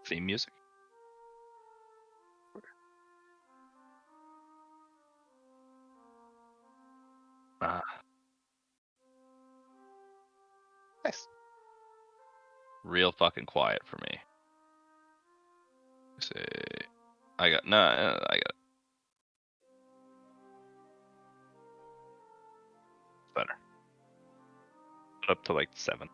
theme music. Nice. Real fucking quiet for me. Say, I got it. Better. Put up to like 7.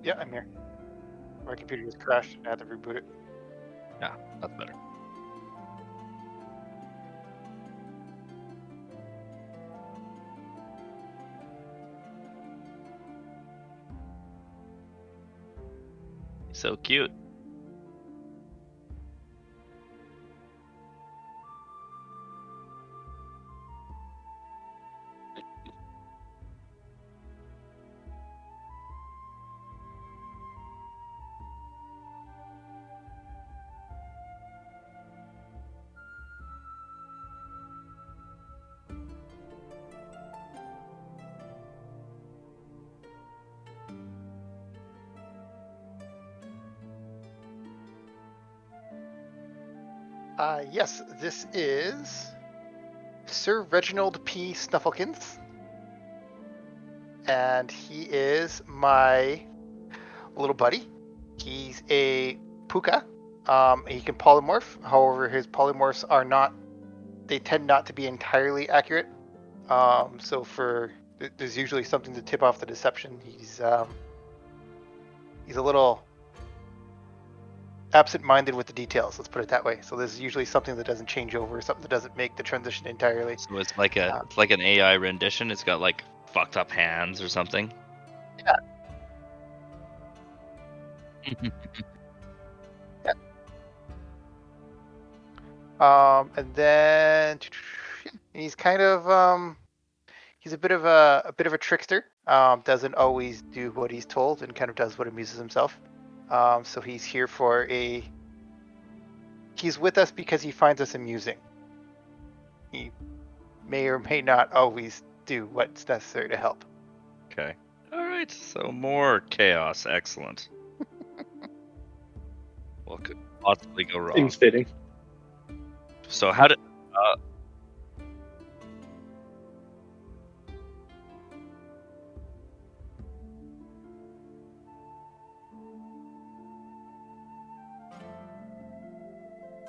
Yeah, I'm here. My computer just crashed and I had to reboot it. Yeah, that's better. So cute. Yes, this is Sir Reginald P. Snufflekins. And he is my little buddy. He's a puka. He can polymorph. However, his polymorphs are not, they tend not to be entirely accurate. So there's usually something to tip off the deception. He's a little absent-minded with the details. Let's put it that way. So there's usually something that doesn't change over, something that doesn't make the transition entirely. So it's like an AI rendition. It's got like fucked up hands or something. Yeah. And then he's kind of he's a bit of a trickster. Doesn't always do what he's told, and kind of does what amuses himself. So he's here for a. He's with us because he finds us amusing. He may or may not always do what's necessary to help. Okay. All right. So more chaos. Excellent. What could possibly go wrong? Seems fitting. So how did?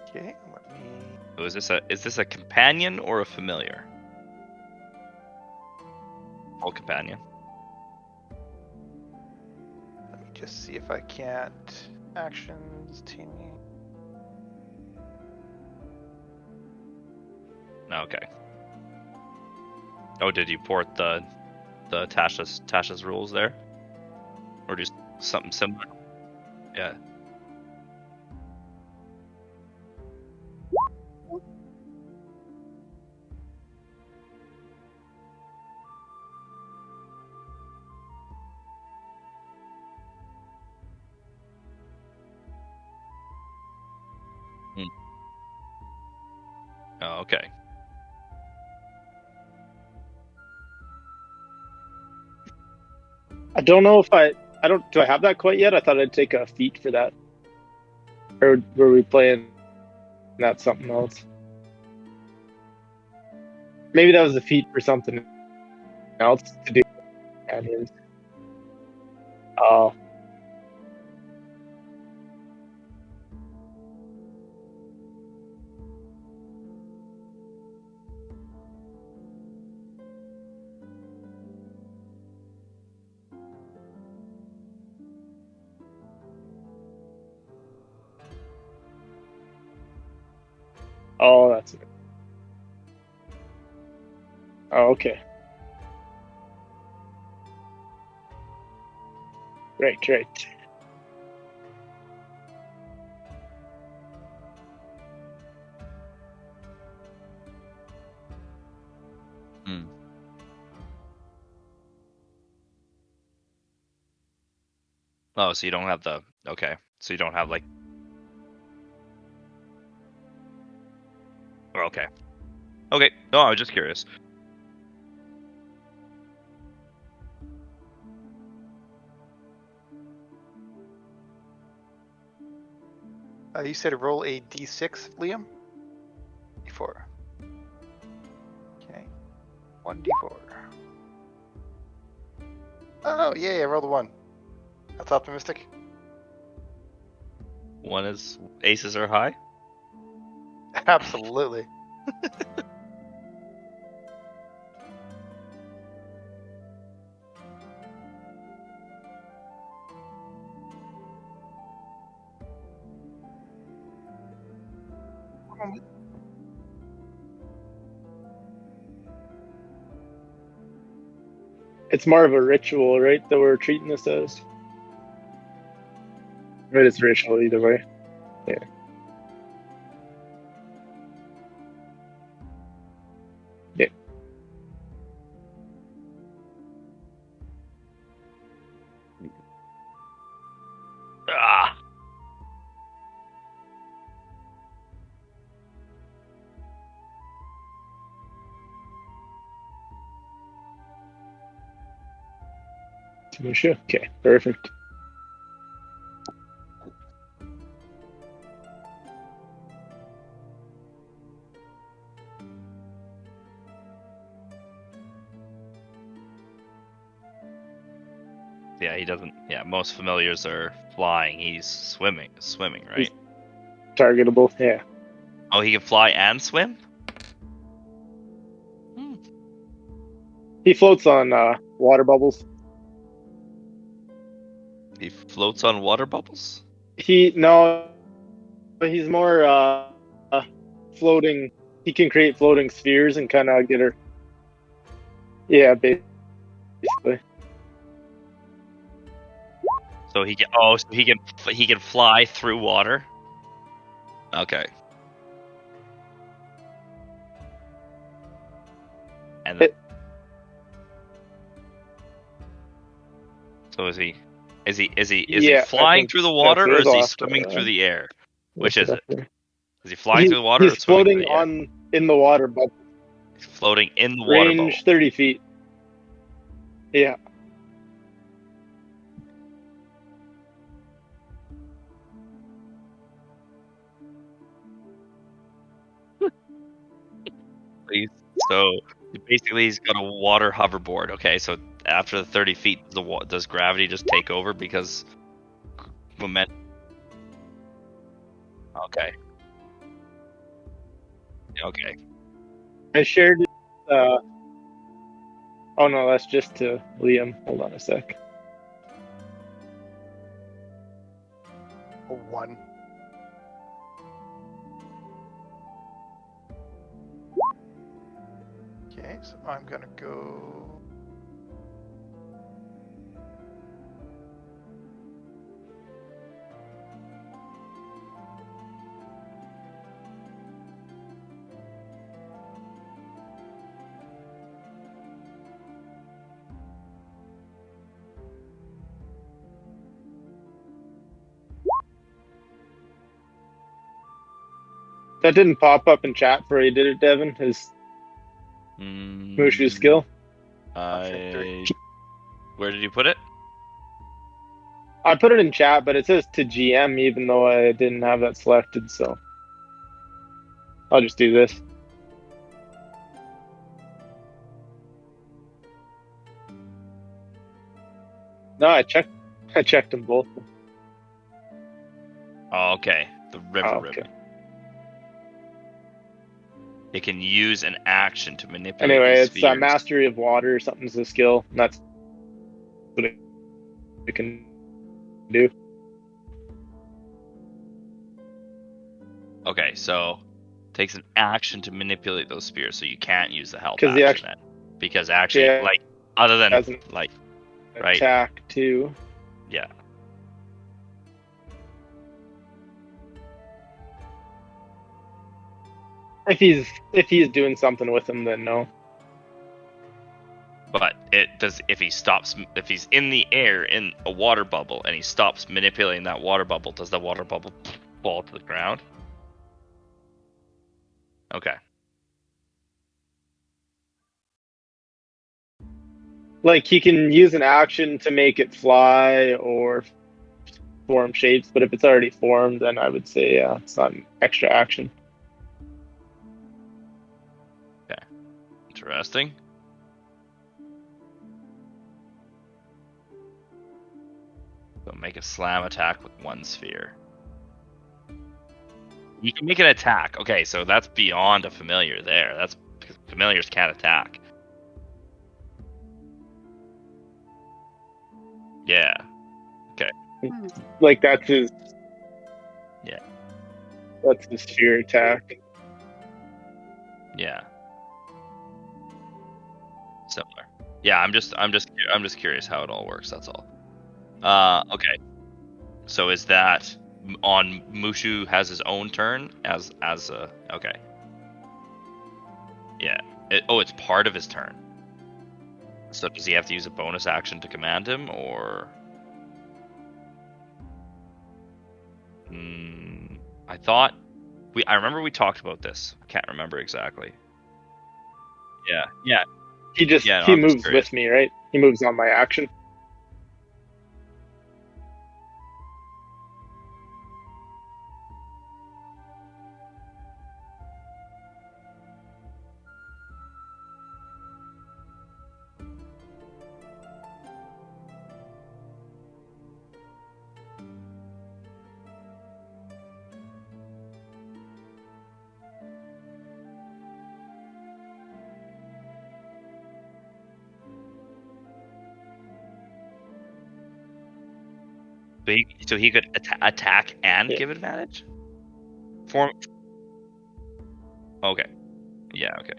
Okay, let me. Oh, is this a companion or a familiar? Oh, companion. Let me just see if I can't actions teaming. No, okay. Oh, did you port the Tasha's rules there, or just something similar? Yeah. Oh, okay. I don't know if I don't. Do I have that quite yet? I thought I'd take a feat for that. Or were we playing that something else? Maybe that was a feat for something else to do. Companions. Oh, oh, that's it. Oh, okay. Right. Hmm. Oh, so you don't have the okay. So you don't have like. Oh, okay. Okay. No, I was just curious. You said roll a d6, Liam? D4. Okay. 1d4. Oh, yeah, roll the 1. That's optimistic. One is aces are high. Absolutely. It's more of a ritual, right? That we're treating this as. Right, it's ritual either way. Yeah. Yeah. Ah. Tamusha? Okay, perfect. Yeah, he doesn't. Yeah, most familiars are flying. He's swimming, right? He's targetable, yeah. Oh, he can fly and swim? Hmm. He floats on water bubbles. He floats on water bubbles? No, But he's more floating. He can create floating spheres and kind of get her. Yeah, basically. So he can fly through water. Okay. And so is he Yeah, I flying think through the that's water, it. or is I'll he have to swimming through the air? Which look is it up it? here. Is he flying through the water or He's swimming through floating the air? in the water, but He's floating in the water bubble. range 30 feet. Yeah. So basically, he's got a water hoverboard. Okay, so after the 30 feet, does gravity just take over because momentum? Okay. Okay. I shared. Oh no, that's just to Liam. Hold on a sec. A 1. Okay, so I'm gonna go. That didn't pop up in chat for you, did it, Devin? His Mushu skill. Where did you put it? I put it in chat, but it says to GM, even though I didn't have that selected. So I'll just do this. No, I checked. I checked them both. Oh, okay. The river okay. ribbon. It can use an action to manipulate. Anyway, these it's spheres. mastery of water or something's a skill. And that's what it can do. Okay, so takes an action to manipulate those spheres, so you can't use the help 'Cause the action then. Because actually, yeah, like, other than has an like, right? attack too. Yeah. If he's doing something with him, then no. But it does if he's in the air in a water bubble and he stops manipulating that water bubble, does the water bubble fall to the ground? Okay. Like he can use an action to make it fly or form shapes, but if it's already formed, then I would say it's not an extra action. Okay. Interesting. So make a slam attack with one sphere. You can make an attack. Okay, so that's beyond a familiar there. That's because familiars can't attack. Yeah. Okay. Like that's his. Yeah. That's his sphere attack. Yeah. Similar. Yeah, I'm just curious how it all works. That's all. Okay. So is that on Mushu has his own turn as a okay. Yeah. It's part of his turn. So does he have to use a bonus action to command him, or? I remember we talked about this. I can't remember exactly. Yeah. He moves with me, right? He moves on my action. So he could attack and give advantage. Form. Okay. Yeah. Okay.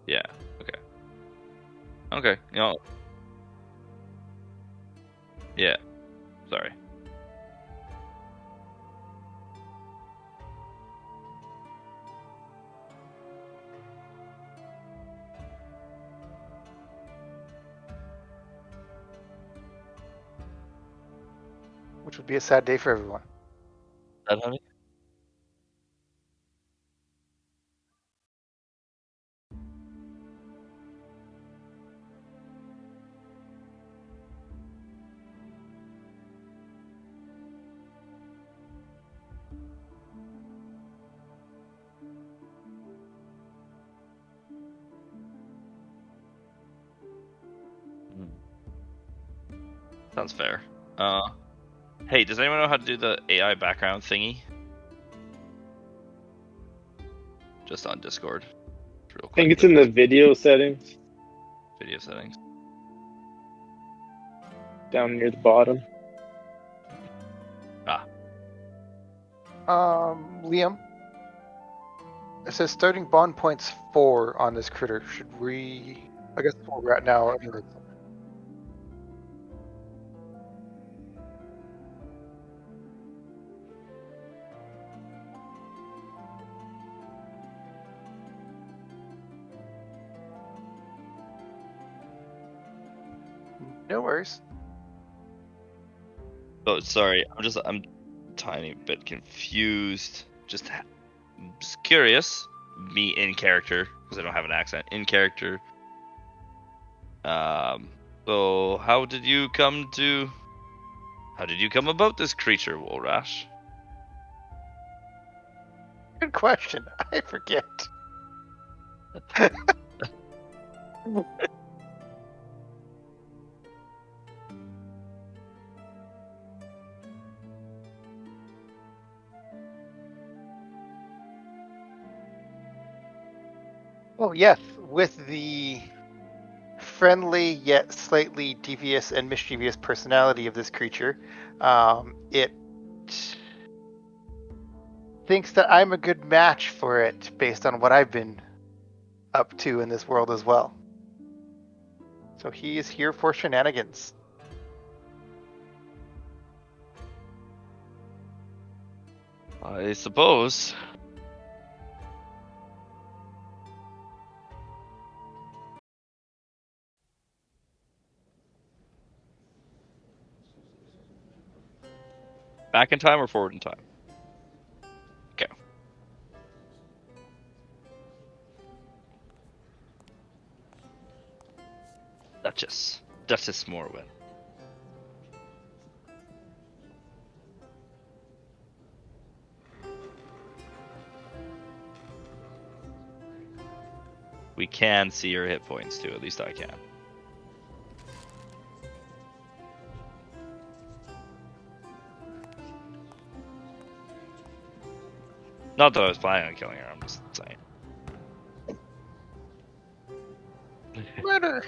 Yeah. Okay. Okay. Yeah. Sorry. which would be a sad day for everyone. That honey? Sounds fair. Hey, does anyone know how to do the AI background thingy? Just on Discord, real I think quick. it's in the video settings Video settings. down near the bottom. Liam, it says starting bond points 4 on this critter. Should we? I guess where we're at now. I mean, no worries. Oh, sorry. I'm tiny bit confused. Just curious. Me in character because I don't have an accent in character. So how did you come about this creature, Wulrash? Good question. I forget. Oh yes, with the friendly yet slightly devious and mischievous personality of this creature, it thinks that I'm a good match for it based on what I've been up to in this world as well. So he is here for shenanigans. I suppose. Back in time or forward in time? Okay. Duchess Morwen. We can see your hit points too. At least I can. Not that I was planning on killing her. I'm just saying. Murder.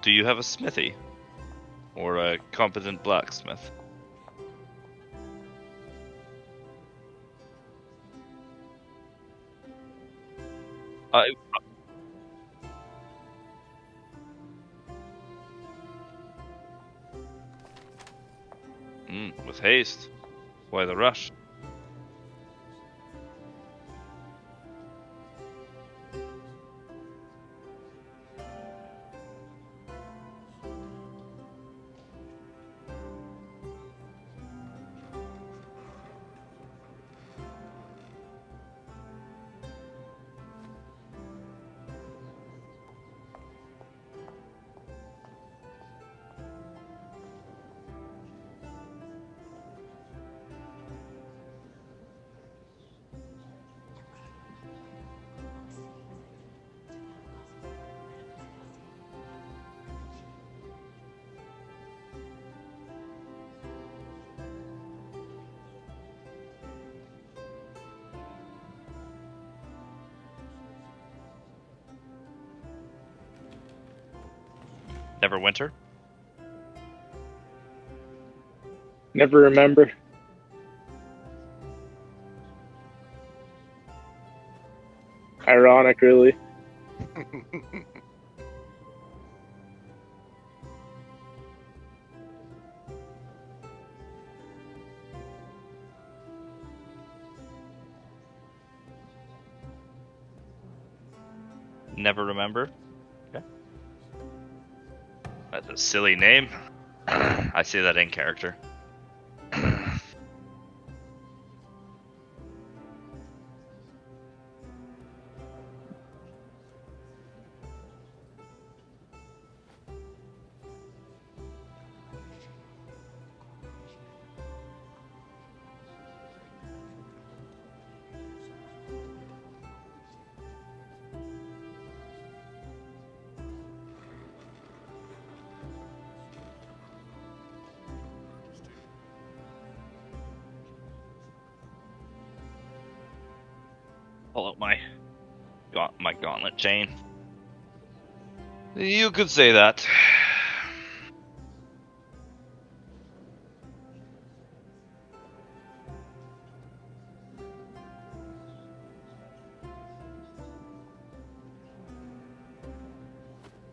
Do you have a smithy or a competent blacksmith? I with haste. Why the rush? Neverwinter. Never remember. Ironic, really. Never remember. Okay. That's a silly name. I say that in character. Pull out my gauntlet chain. You could say that.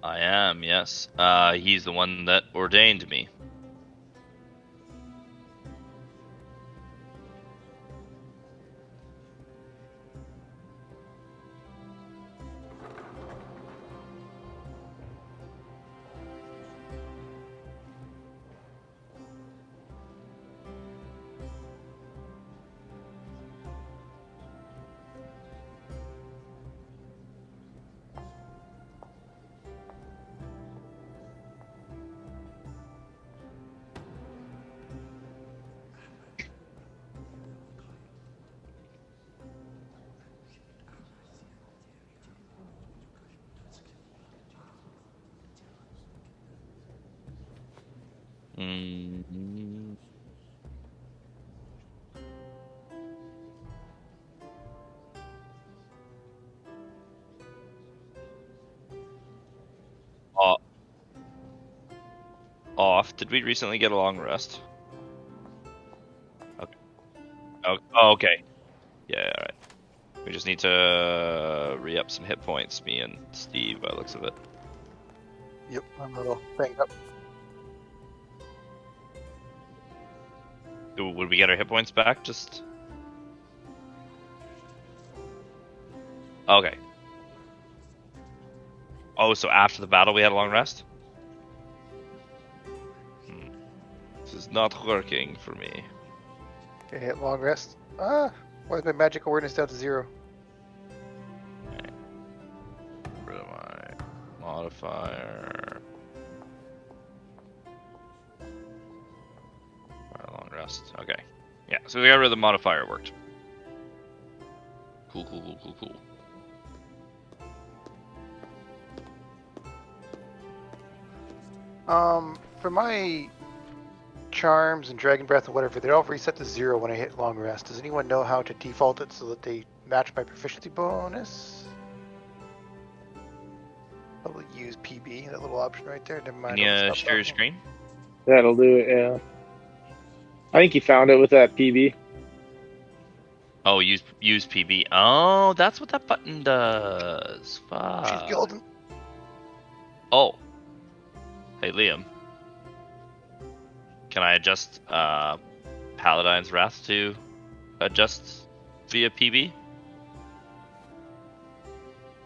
I am, yes. He's the one that ordained me. Mm-hmm. Off. Did we recently get a long rest? Okay. Oh, okay. Yeah, alright. We just need to re-up some hit points, me and Steve, by the looks of it. Yep, I'm a little banged up. Would we get our hit points back? Just... Okay. Oh, so after the battle we had a long rest? This is not working for me. Okay, hit long rest. Why is my magic awareness down to 0? Rid of my modifier. Long rest. Okay. Yeah, so we got rid of the modifier. Worked. Cool. For my charms and dragon breath and whatever, they all reset to 0 when I hit long rest. Does anyone know how to default it so that they match my proficiency bonus? Probably use PB, that little option right there. Never mind. Can I'll you stop share your talking. screen? That'll do it, yeah. I think you found it with that PB. Oh, use PB. Oh, that's what that button does. Fuck. She's golden. Oh. Hey, Liam. Can I adjust Paladine's Wrath to adjust via PB?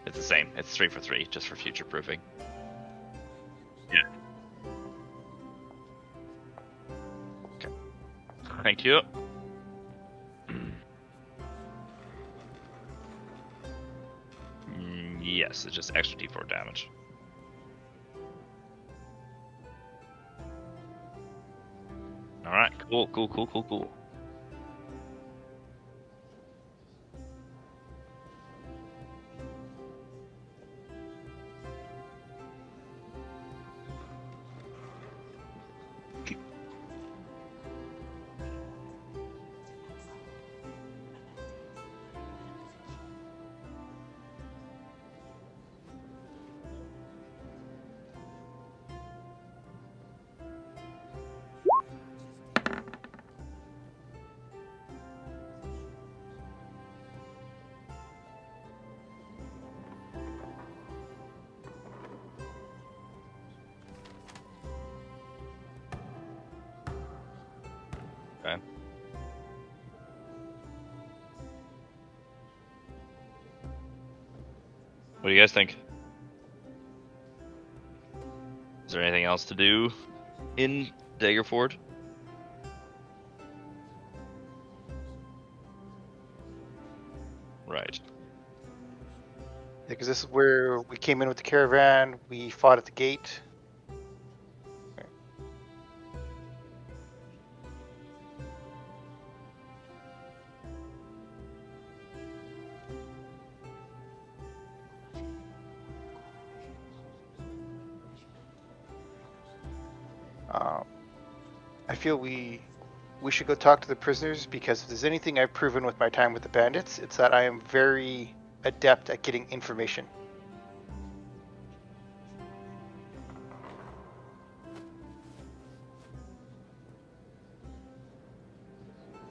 It's the same. It's 3 for 3, just for future proofing. Yeah. Okay. Thank you. Yes, it's just extra d4 damage. Alright, cool. What do you guys think? Is there anything else to do in Daggerford? Right. Because this is where we came in with the caravan. We fought at the gate. I feel we should go talk to the prisoners, because if there's anything I've proven with my time with the bandits, it's that I am very adept at getting information.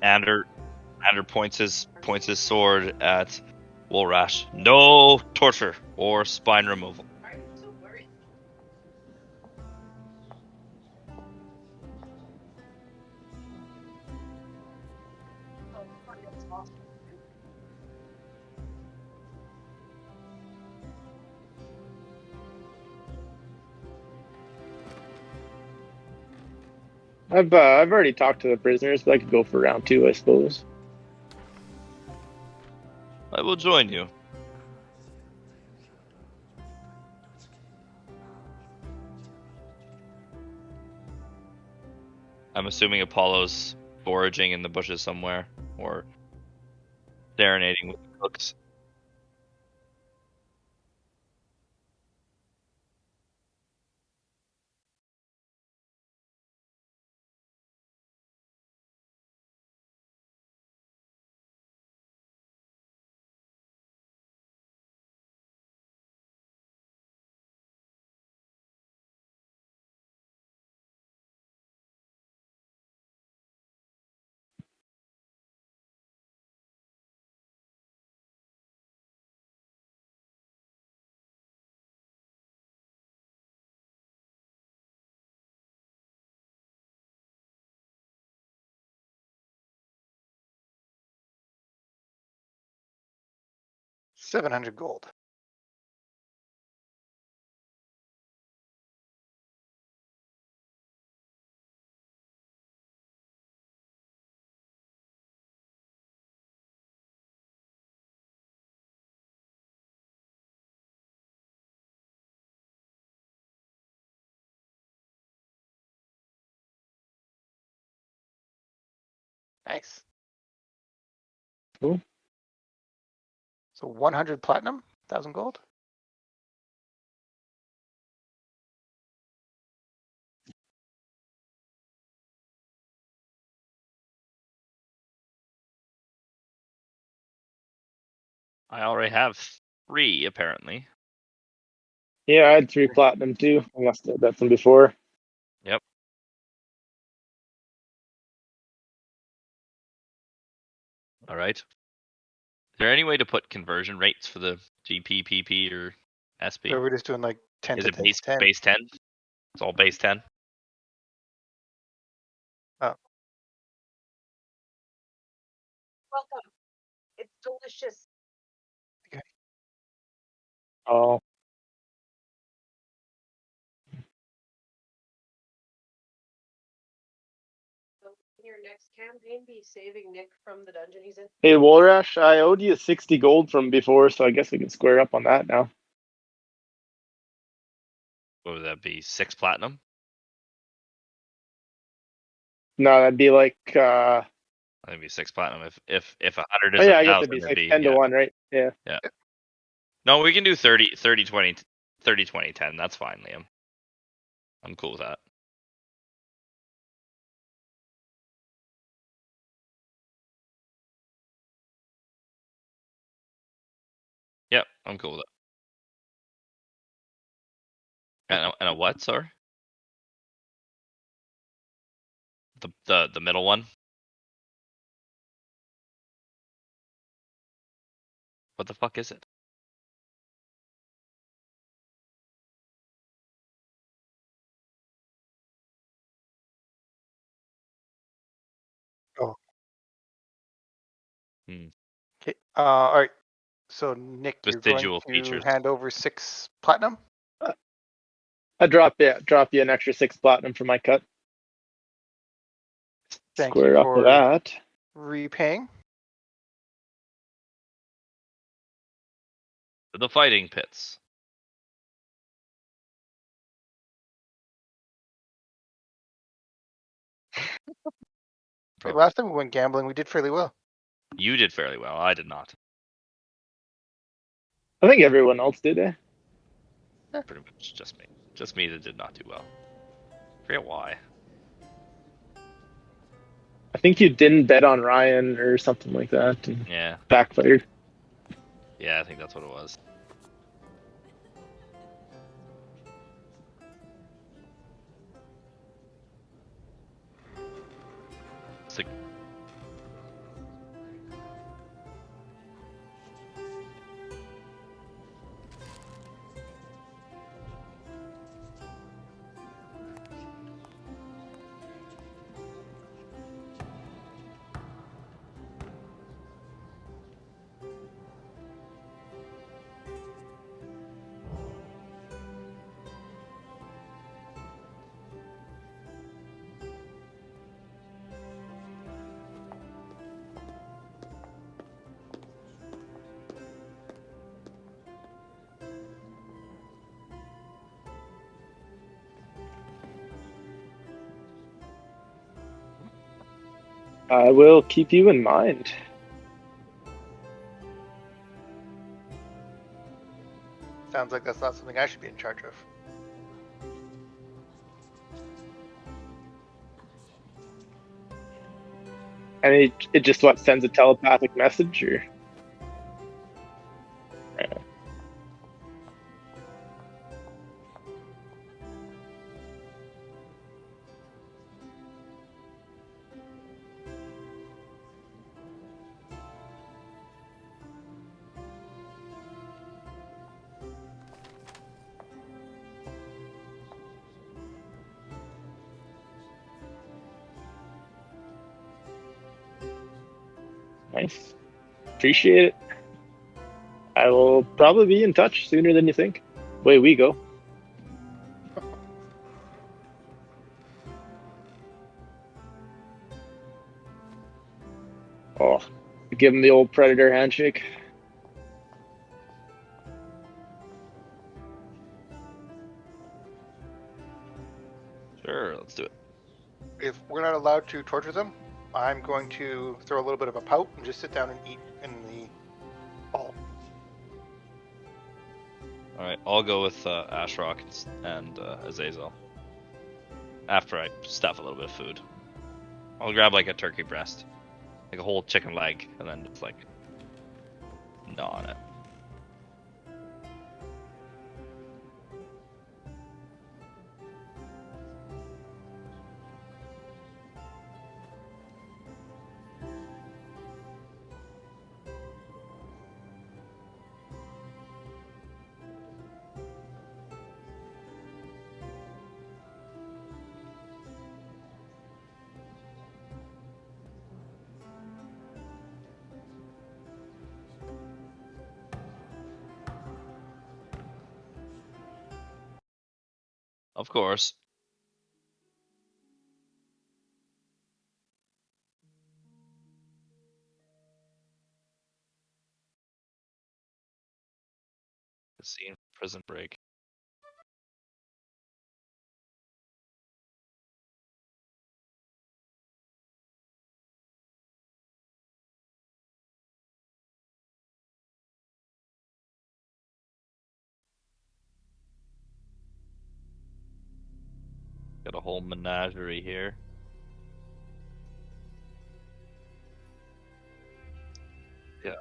Ander points his sword at Wulrash. No torture or spine removal. I've already talked to the prisoners, but I could go for round 2, I suppose. I will join you. I'm assuming Apollo's foraging in the bushes somewhere, or serenading with the cooks. $700 gold. Nice. Cool. So 100 platinum, 1,000 gold. I already have 3, apparently. Yeah, I had 3 platinum too. I must have that from before. Yep. All right. Is there any way to put conversion rates for the GP, PP, or SP? So we're just doing like 10 Is to it 10. base 10? It's all base 10. Oh. Welcome. It's delicious. Okay. Oh, So in your next campaign, be saving Nick from the dungeon he's in. hey Wulrash, I owed you 60 gold from before, so I guess we can square up on that now. What would that be? 6 platinum? No, that'd be like I think it'd be 6 platinum. If 100 oh is yeah, I guess 1,000, it'd be it'd like be 10 to 1, right? Yeah. Yeah. No, we can do 30, 20, 30, 20, 10. That's fine, Liam. I'm cool with that. Yep, I'm cool with it. And a what, sorry? The middle one? What the fuck is it? Oh. Hmm. Okay. All right. So Nick, you're Vestigial going to features. hand over 6 platinum. I drop you an extra 6 platinum for my cut. Thank Square you up to for that. repaying. To the fighting pits. Hey, last time we went gambling, we did fairly well. You did fairly well. I did not. I think everyone else did, eh? Pretty much just me. Just me that did not do well. Forget why. I think you didn't bet on Ryan or something like that and Yeah. backfired. Yeah, I think that's what it was. It's like, I will keep you in mind. Sounds like that's not something I should be in charge of. And it just sends a telepathic message or nice. Appreciate it. I will probably be in touch sooner than you think. Away we go. Oh, give him the old predator handshake. sure, let's do it. If we're not allowed to torture them, I'm going to throw a little bit of a pout and just sit down and eat in the hall. Alright, I'll go with Ashrock and Azazel. After I stuff a little bit of food. I'll grab like a turkey breast. Like a whole chicken leg, and then just like gnaw on it. Of course. Scene prison break. Got a whole menagerie here. Yeah.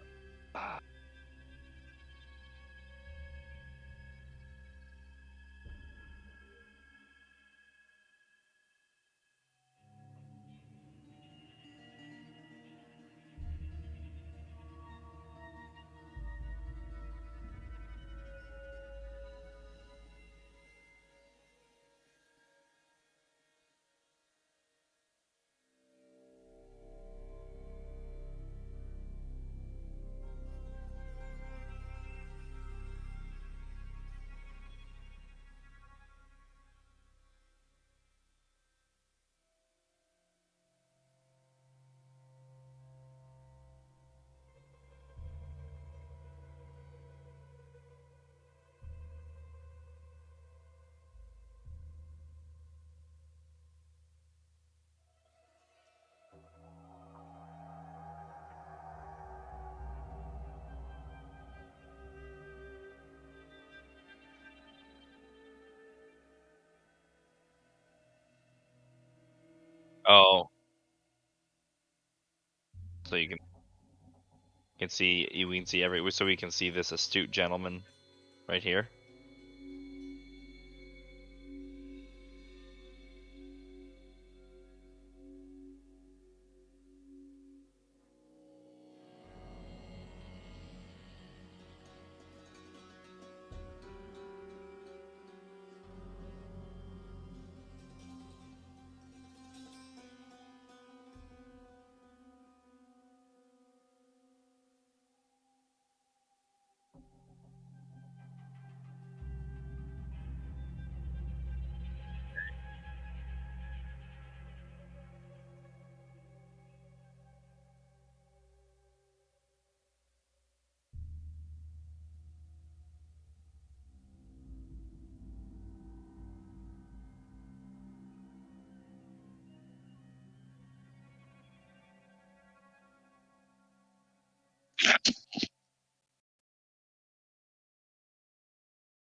Oh, so you can see we can see every so we can see this astute gentleman right here.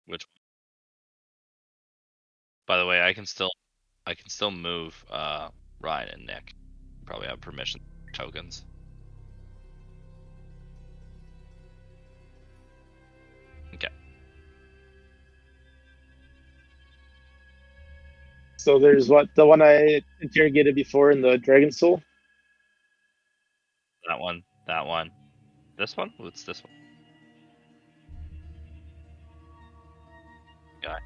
Which, by the way, I can still move Ryan and Nick. Probably have permission tokens. Okay. So there's the one I interrogated before in the Dragon Soul. That one. That one. This one? What's this one? Guy.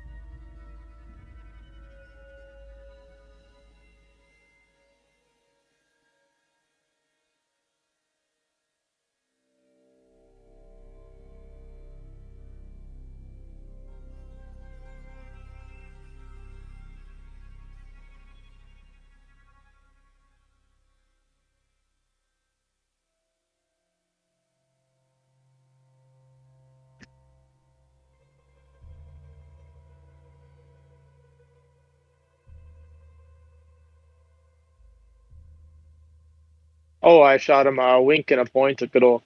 Oh, I shot him a wink and a point, a good old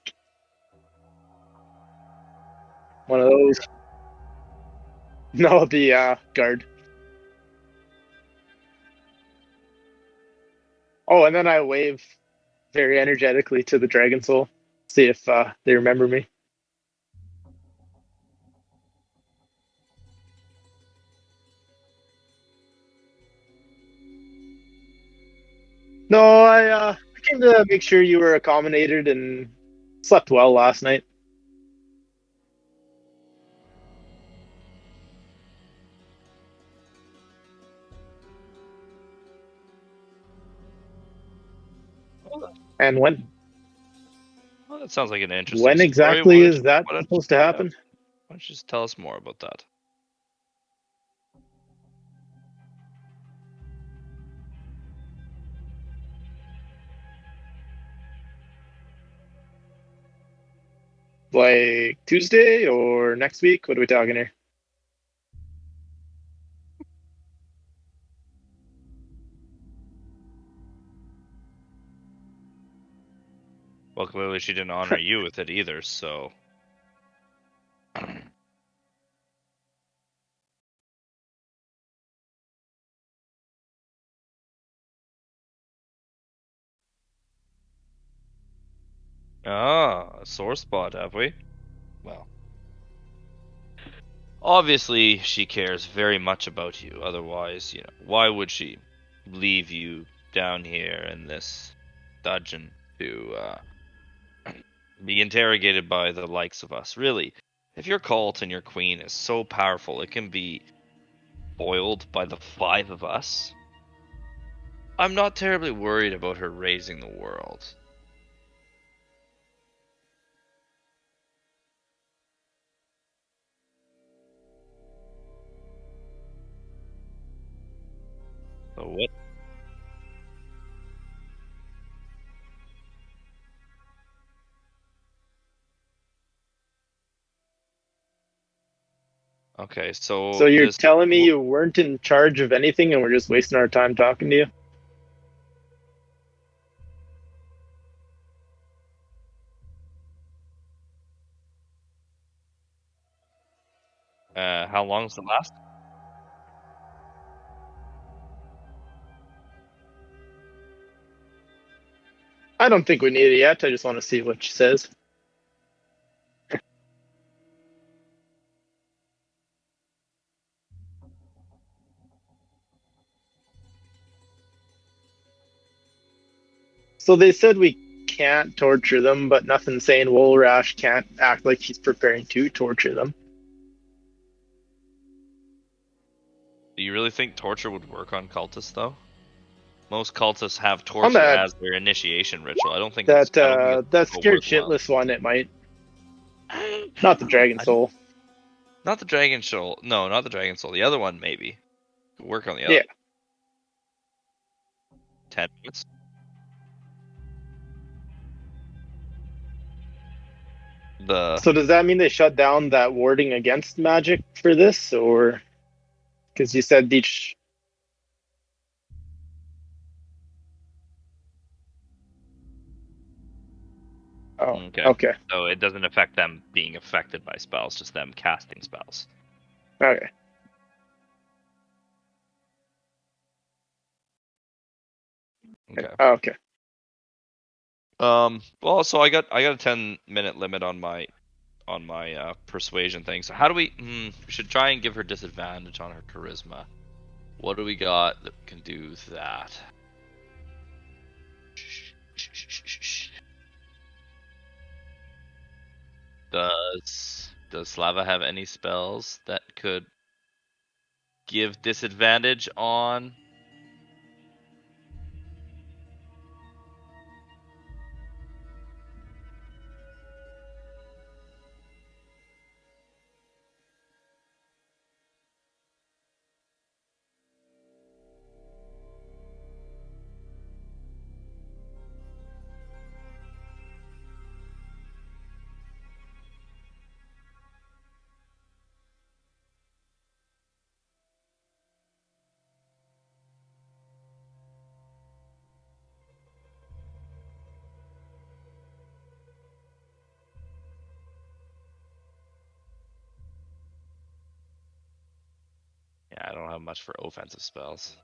one of those. No, the guard. Oh, and then I wave very energetically to the Dragon Soul, see if they remember me. No, I came to make sure you were accommodated and slept well last night. And Well, that sounds like an interesting when story. exactly is that supposed to happen? Why don't you just tell us more about that? Like Tuesday or next week? What are we talking here? Well, clearly she didn't honor you with it either, so. Ah, a sore spot, have we? Well. Obviously, she cares very much about you. Otherwise, why would she leave you down here in this dungeon to be interrogated by the likes of us? Really, if your cult and your queen is so powerful, it can be foiled by the five of us. I'm not terribly worried about her raising the world. So what? Okay, So so you're this. telling me you weren't in charge of anything and we're just wasting our time talking to you? How long's the last? I don't think we need it yet. I just want to see what she says. So they said we can't torture them, but nothing saying Wulrash can't act like he's preparing to torture them. Do you really think torture would work on cultists, though? Most cultists have On torture that as their initiation ritual. I don't think it's that scared worthwhile. shitless one, it might. Not the Dragon Soul. Not the Dragon Soul. No, not the Dragon Soul. The other one, maybe. Could work on the other. Yeah. 10 minutes. So does that mean they shut down that warding against magic for this, or because you said each? Oh, okay. So it doesn't affect them being affected by spells, just them casting spells. Okay. Okay. Well, so I got a 10-minute limit on my persuasion thing. So how do we? We should try and give her disadvantage on her charisma. What do we got that can do that? Does Slava have any spells that could give disadvantage on? Yeah, I don't have much for offensive spells.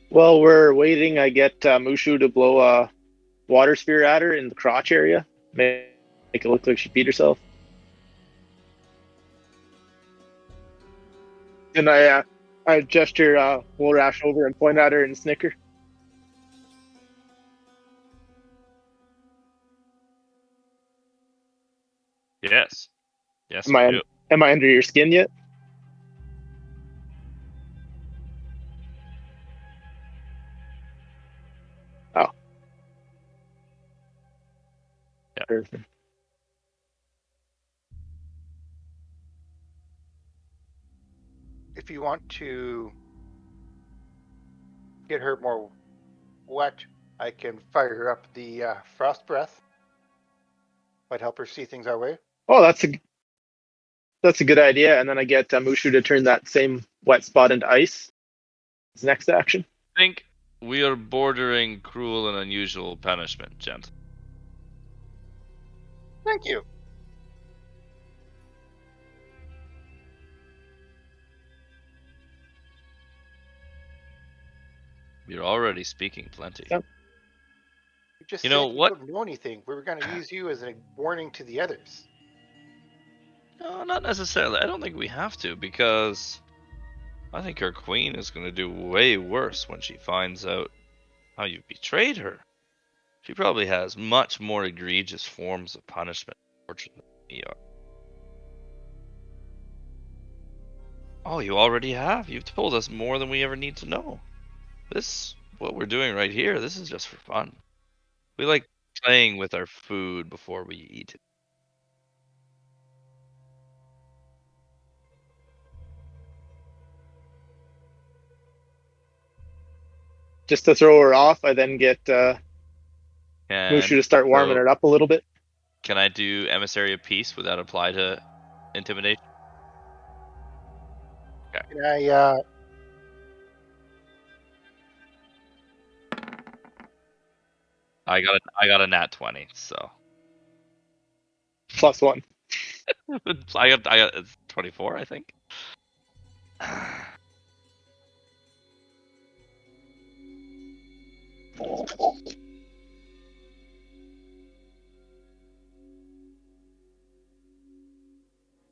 While we're waiting, I get Mushu to blow a water spear at her in the crotch area. Make it look like she beat herself. And I gesture Wulrash over and point at her and snicker. Yes. Yes, Am I do. am I under your skin yet? Oh. Yeah. Perfect. If you want to get her more wet, I can fire up the frost breath. Might help her see things our way. Oh, that's a good idea. And then I get Mushu to turn that same wet spot into ice. His next action. I think we are bordering cruel and unusual punishment, gent. Thank you. You're already speaking plenty. Yep. You just You said know you what? don't know anything. We were going to use you as a warning to the others. No, not necessarily. I don't think we have to, because I think our queen is going to do way worse when she finds out how you betrayed her. She probably has much more egregious forms of punishment and torture than we are. Oh, you already have. You've told us more than we ever need to know. What we're doing right here, this is just for fun. We like playing with our food before we eat it. Just to throw her off, I then get Mushu to start warming so her up a little bit. Can I do Emissary of Peace without apply to intimidation? Can I, I got a nat 20, so +1. I got it's 24, I think.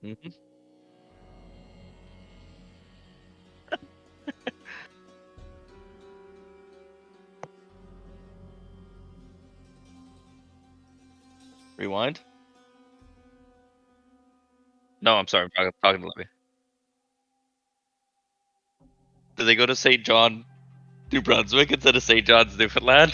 hmm Rewind. No, I'm sorry. I'm talking to Libby. Did they go to St. John, New Brunswick instead of St. John's, Newfoundland?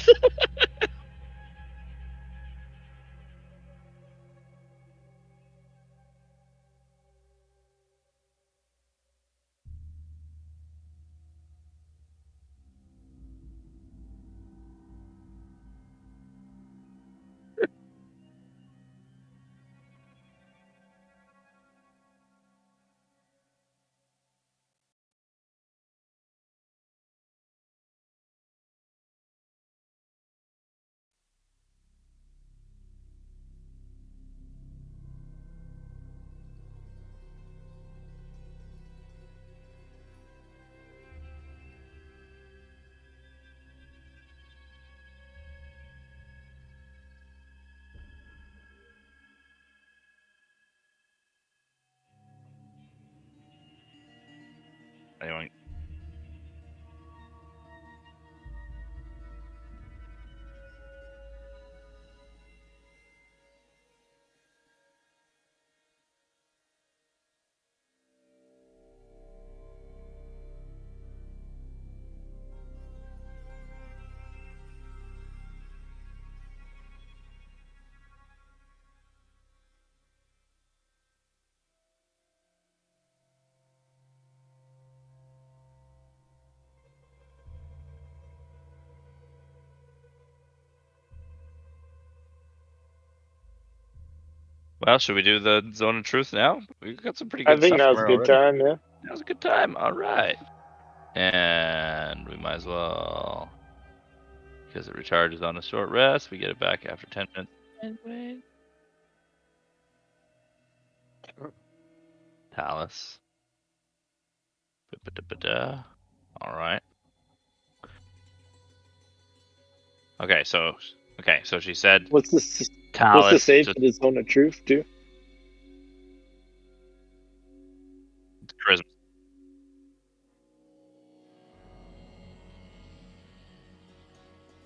Anyway, well, should we do the Zone of Truth now? We've got some pretty I good think stuff now's from a her good already. time, yeah. That was a good time. All right. And we might as well, because it recharges on a short rest, we get it back after 10 minutes. Anyway. Talus. Ba-ba-da-ba-da. All right. Okay, so she said What's the Talus. save Just for the Zone of Truth too? charisma.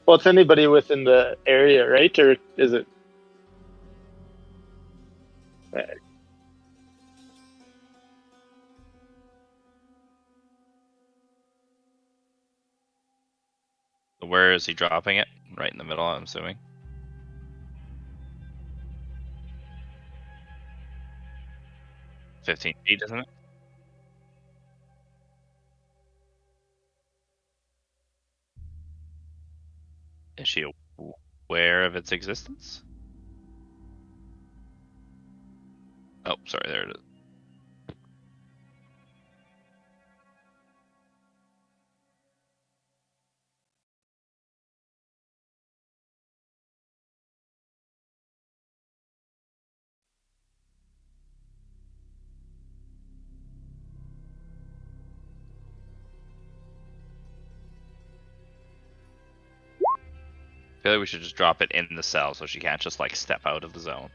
Well, it's anybody within the area, right? Or is it? Where is he dropping it? Right in the middle, I'm assuming. 15 feet, isn't it? Is she aware of its existence? Oh, sorry, there it is. I feel like we should just drop it in the cell so she can't just like step out of the zone.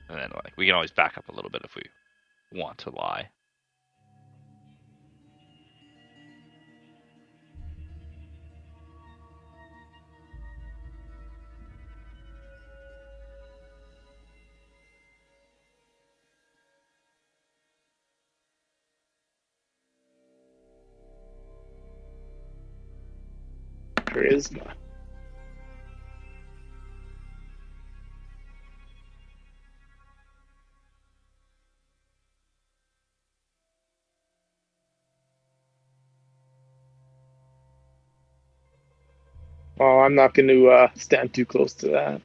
And then like we can always back up a little bit if we want to lie. Charisma. Oh, I'm not going to stand too close to that.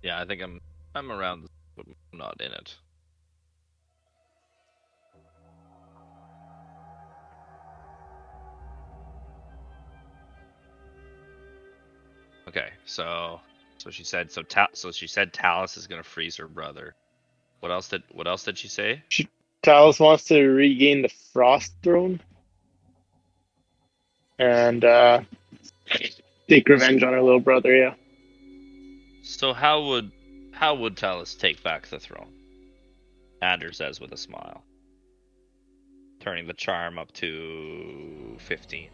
Yeah, I think I'm around, but I'm not in it. Okay, so she said she said Talus is gonna freeze her brother. What else did she say? Talus wants to regain the Frost Throne and take revenge on her little brother. Yeah. So how would Talus take back the throne? Anders says with a smile, turning the charm up to 15.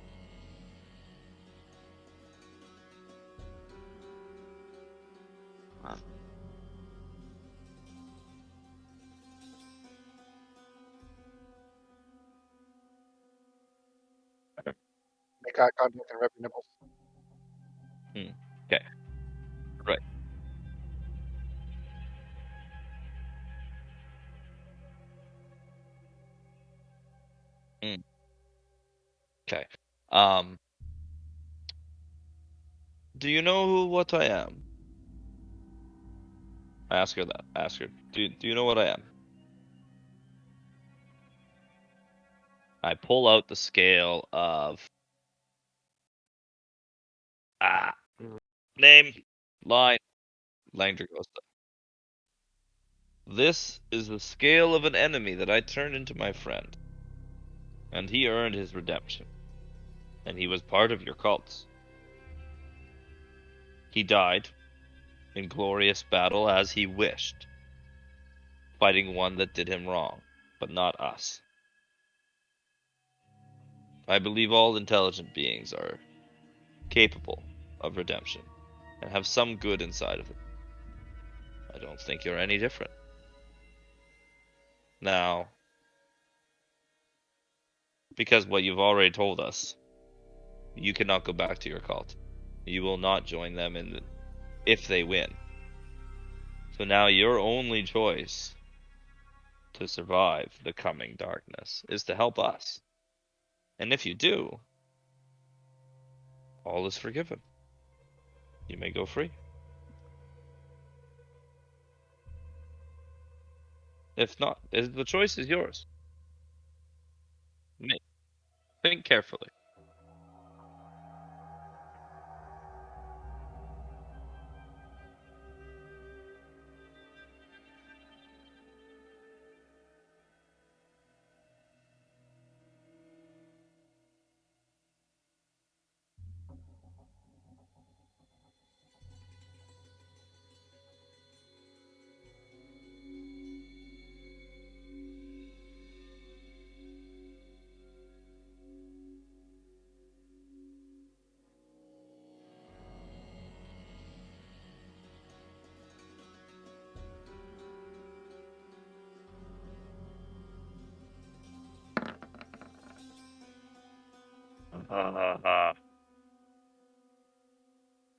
Make eye contact and rub your nipples. Okay, right. Okay. Um, do you know what I am? I ask her that. I ask her, do you know what I am? I pull out the scale of ah name line. Langer goes. This is the scale of an enemy that I turned into my friend, and he earned his redemption, and he was part of your cults. He died in glorious battle as he wished, fighting one that did him wrong, but not us. I believe all intelligent beings are capable of redemption and have some good inside of them. I don't think you're any different. Now, because what you've already told us, you cannot go back to your cult. You will not join them if they win. So now your only choice to survive the coming darkness is to help us. And if you do, all is forgiven. You may go free. If not, the choice is yours. Think carefully.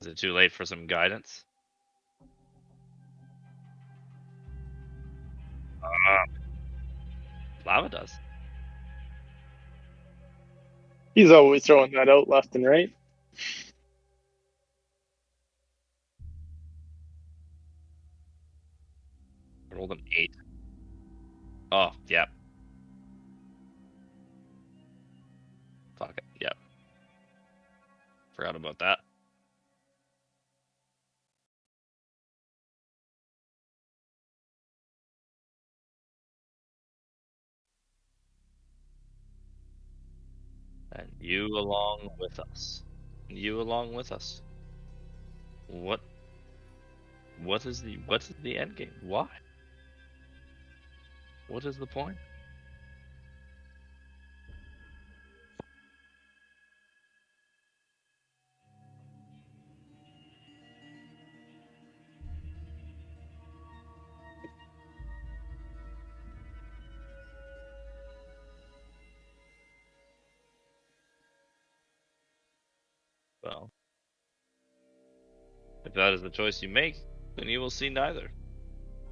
Is it too late for some guidance? Lava does. He's always throwing that out left and right. I rolled an 8. Oh, yep. Fuck it. Yep. Forgot about that. And you along with us. You along with us. What is the end game? Why? What is the point? Well, if that is the choice you make, then you will see neither.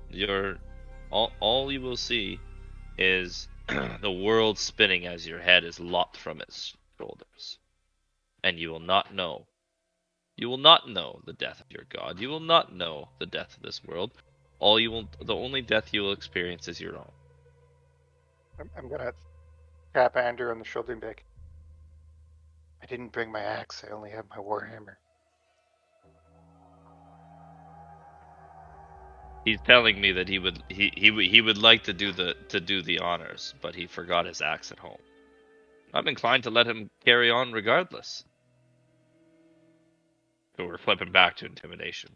Your all you will see is the world spinning as your head is lopped from its shoulders. and you will not know. You will not know the death of your god. You will not know the death of this world. The only death you will experience is your own. I'm gonna tap Andrew on the shoulder and be like, I didn't bring my axe. I only have my warhammer. He's telling me that he would like to do the honors, but he forgot his axe at home. I'm inclined to let him carry on regardless. So we're flipping back to intimidation.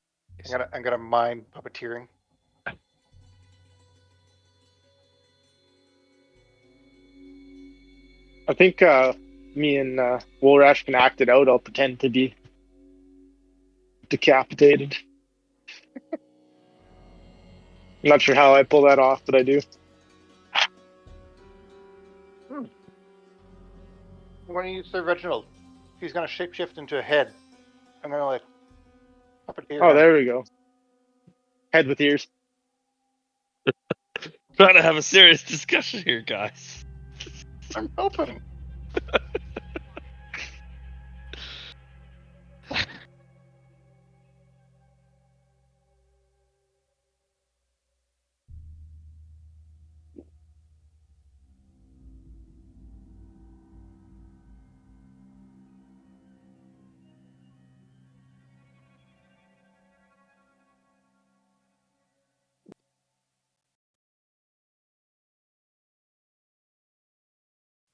I'm gonna mine puppeteering. I think me and Wulrash can act it out. I'll pretend to be decapitated. I'm not sure how I pull that off, but I do. Why don't you say Reginald? He's gonna shapeshift into a head. I'm gonna like puppeteer Oh, him. there we go. Head with ears. Trying to have a serious discussion here, guys. I'm helping.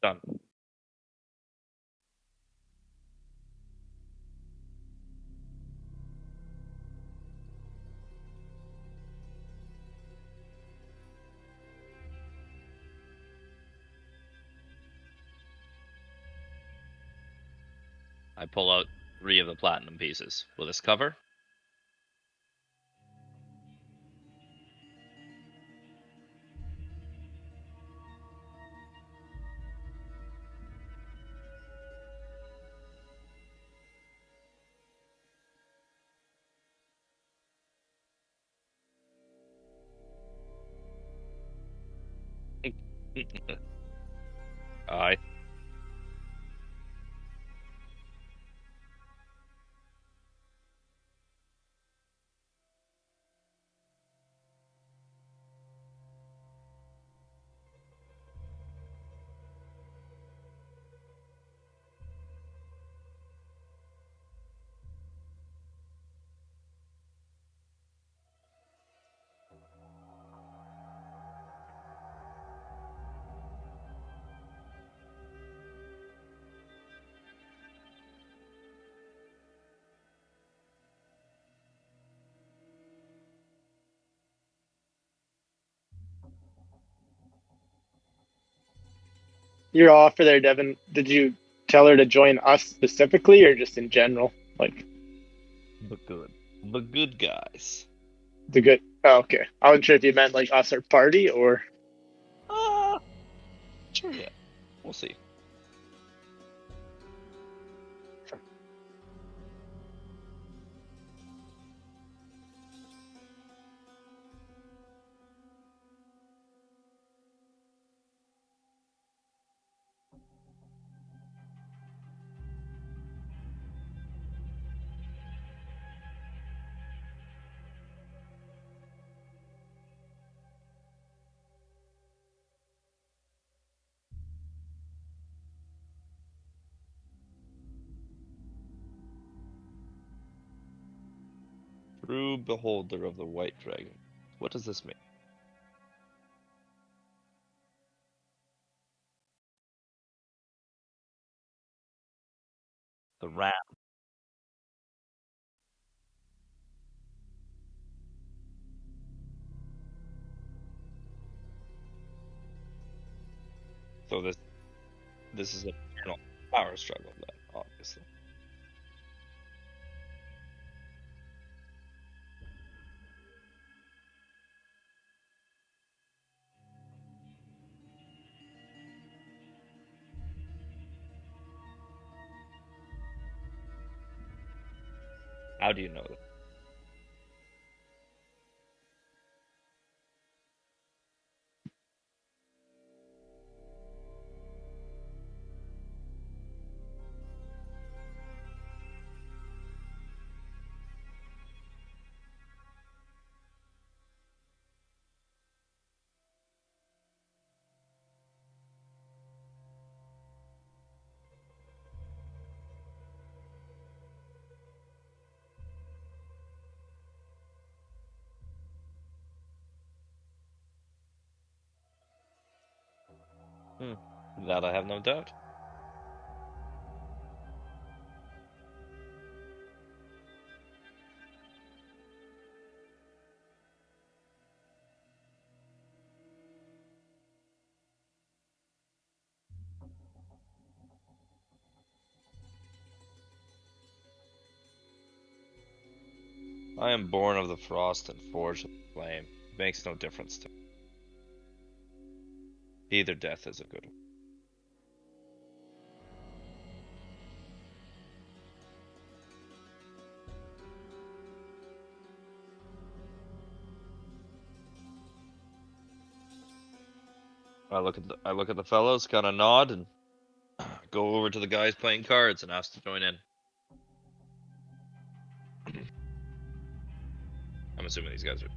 Done. I pull out 3 of the platinum pieces. Will this cover? Aye. Your offer there, Devin. Did you tell her to join us specifically, or just in general? Like But good. But good guys. the good. Oh, okay. I wasn't sure if you meant like us or party, or Sure, yeah. We'll see. True beholder of the white dragon. What does this mean? The ram. So this is a internal power struggle then, obviously. How do you know that? That I have no doubt. I am born of the frost and forged of the flame. It makes no difference to me. Either death is a good one. I look at the fellows, kind of nod, and go over to the guys playing cards and ask to join in. I'm assuming these guys are.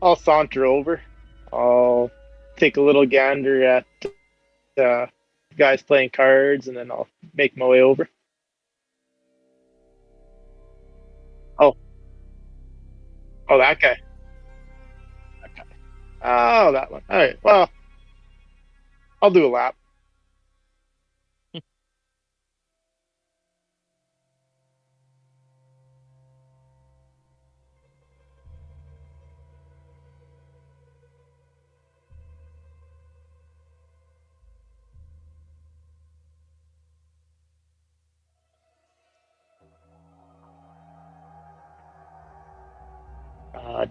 I'll saunter over. I'll take a little gander at uh, guys playing cards, and then I'll make my way over. Oh, oh, that guy. Oh, that one. All right. Well, I'll do a lap.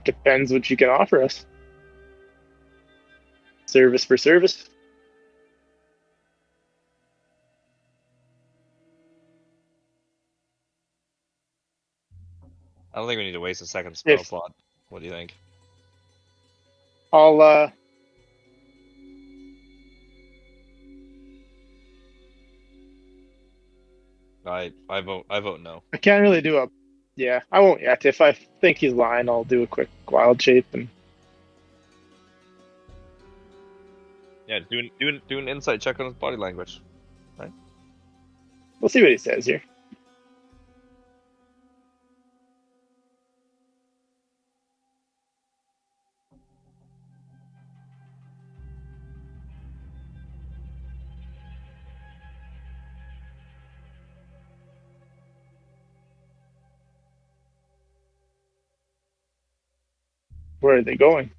Depends what you can offer us. Service for service. I don't think we need to waste a second spell If slot. What do you think? I'll I vote no. I can't really do a. Yeah, I won't yet. If I think he's lying, I'll do a quick wild shape, and Yeah, do an insight check on his body language. we'll see what he says here. Where are they going?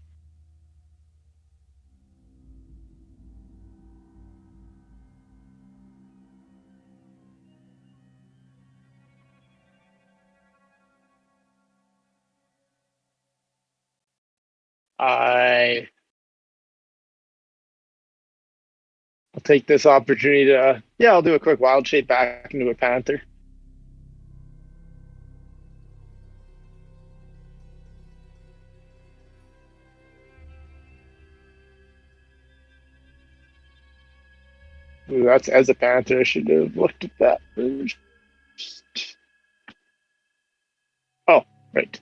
I'll take this opportunity to. Yeah, I'll do a quick wild shape back into a panther. Ooh, that's as a panther. I should have looked at that first. Oh, right.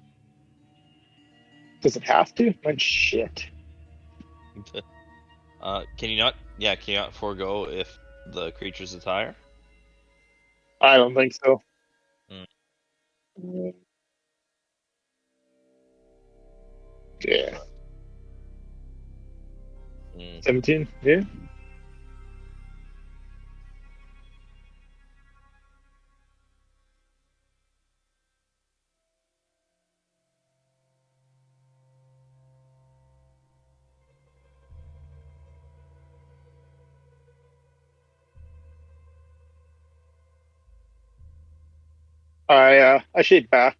Does it have to? Oh, shit. Can you not? Yeah, can you not forego if the creature's attire? I don't think so. Hmm. Yeah. Mm. 17? Yeah. I shade back.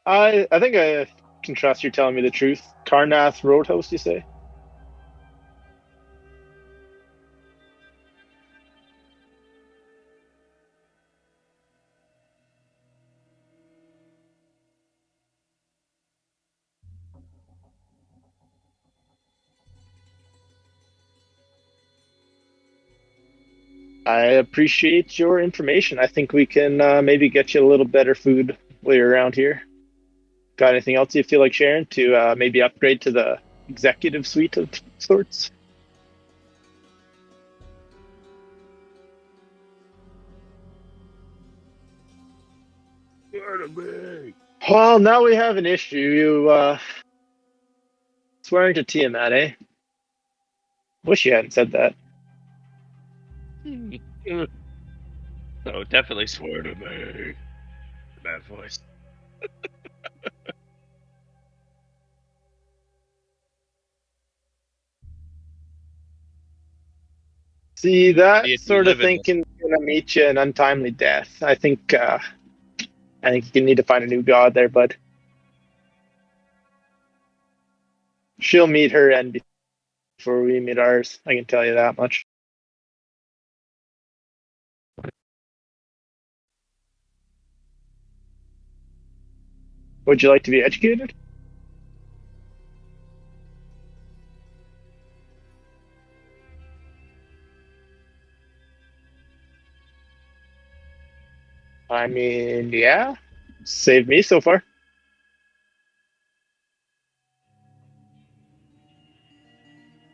I think I can trust you're telling me the truth. Carnath Roadhouse, you say? I appreciate your information. I think we can maybe get you a little better food while you're around here. Got anything else you feel like sharing to maybe upgrade to the executive suite of sorts? Well, now we have an issue. You swearing to Tiamat, eh? Wish you hadn't said that. Oh, definitely swear to me. Bad voice. See, that If you sort of live in this, thinking gonna meet you an untimely death. I think you need to find a new god there, bud. She'll meet her end before we meet ours. I can tell you that much. Would you like to be educated? I mean, yeah. Saved me so far.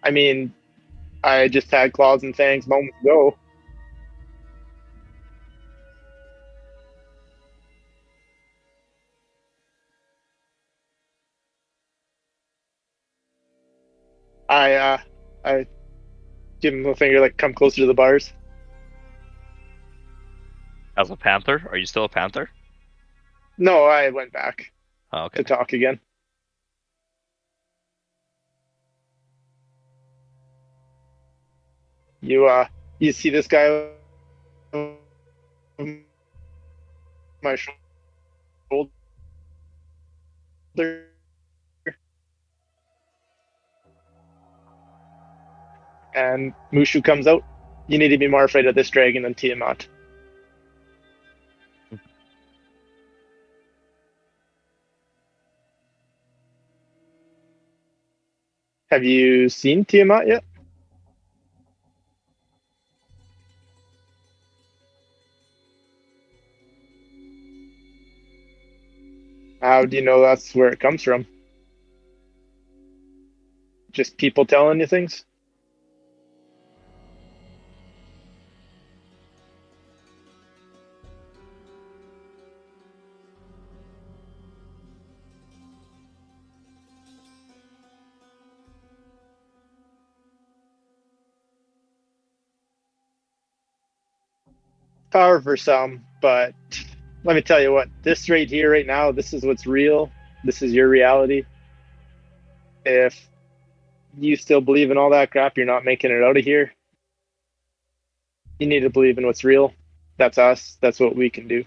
I mean, I just had claws and fangs moments ago. I uh I give him a finger like come closer to the bars. as a panther, are you still a panther? No, I went back Oh, okay. to talk again. You see this guy on my shoulder, and Mushu comes out. You need to be more afraid of this dragon than Tiamat. Have you seen Tiamat yet? How do you know that's where it comes from? Just people telling you things? Power for some, but let me tell you what, this right here, right now, this is what's real. This is your reality. If you still believe in all that crap, you're not making it out of here. You need to believe in what's real. That's us. That's what we can do.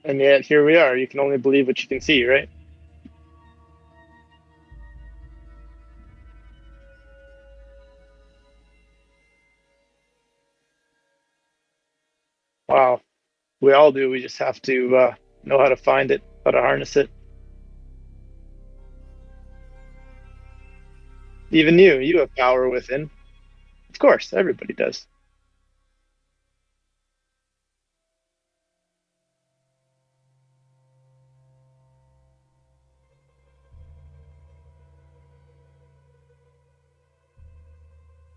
And yet here we are. You can only believe what you can see, right? Wow. We all do. We just have to know how to find it, how to harness it. Even you have power within. Of course, everybody does.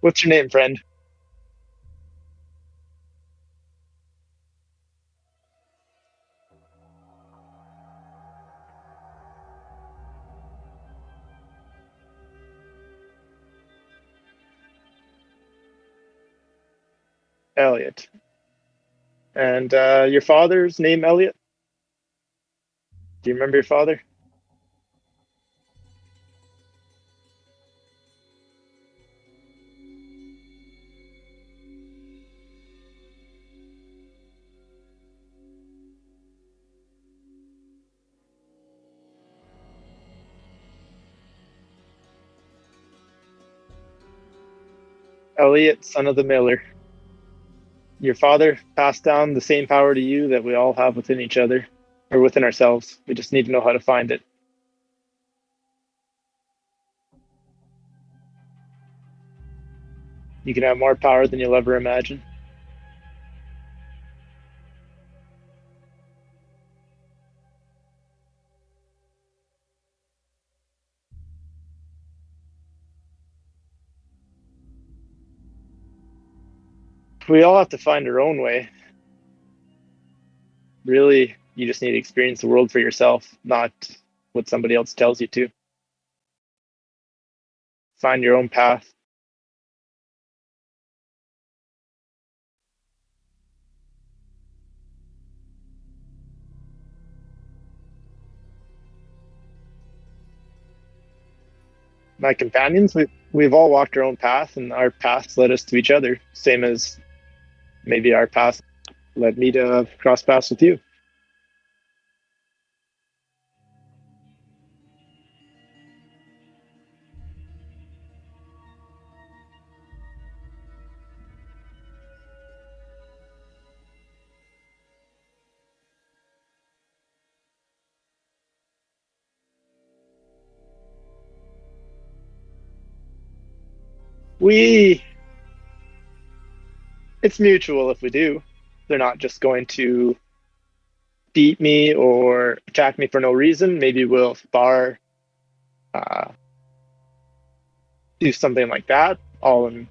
What's your name, friend? Elliot. And your father's name, Elliot? Do you remember your father? Elliot, son of the miller. Your father passed down the same power to you that we all have within each other, or within ourselves. We just need to know how to find it. You can have more power than you'll ever imagine. We all have to find our own way. Really, you just need to experience the world for yourself, not what somebody else tells you to. Find your own path. My companions, we've all walked our own path, and our paths led us to each other. Same as maybe our path led me to cross paths with you. It's mutual if we do. They're not just going to beat me or attack me for no reason. Maybe we'll spar, uh, do something like that, all in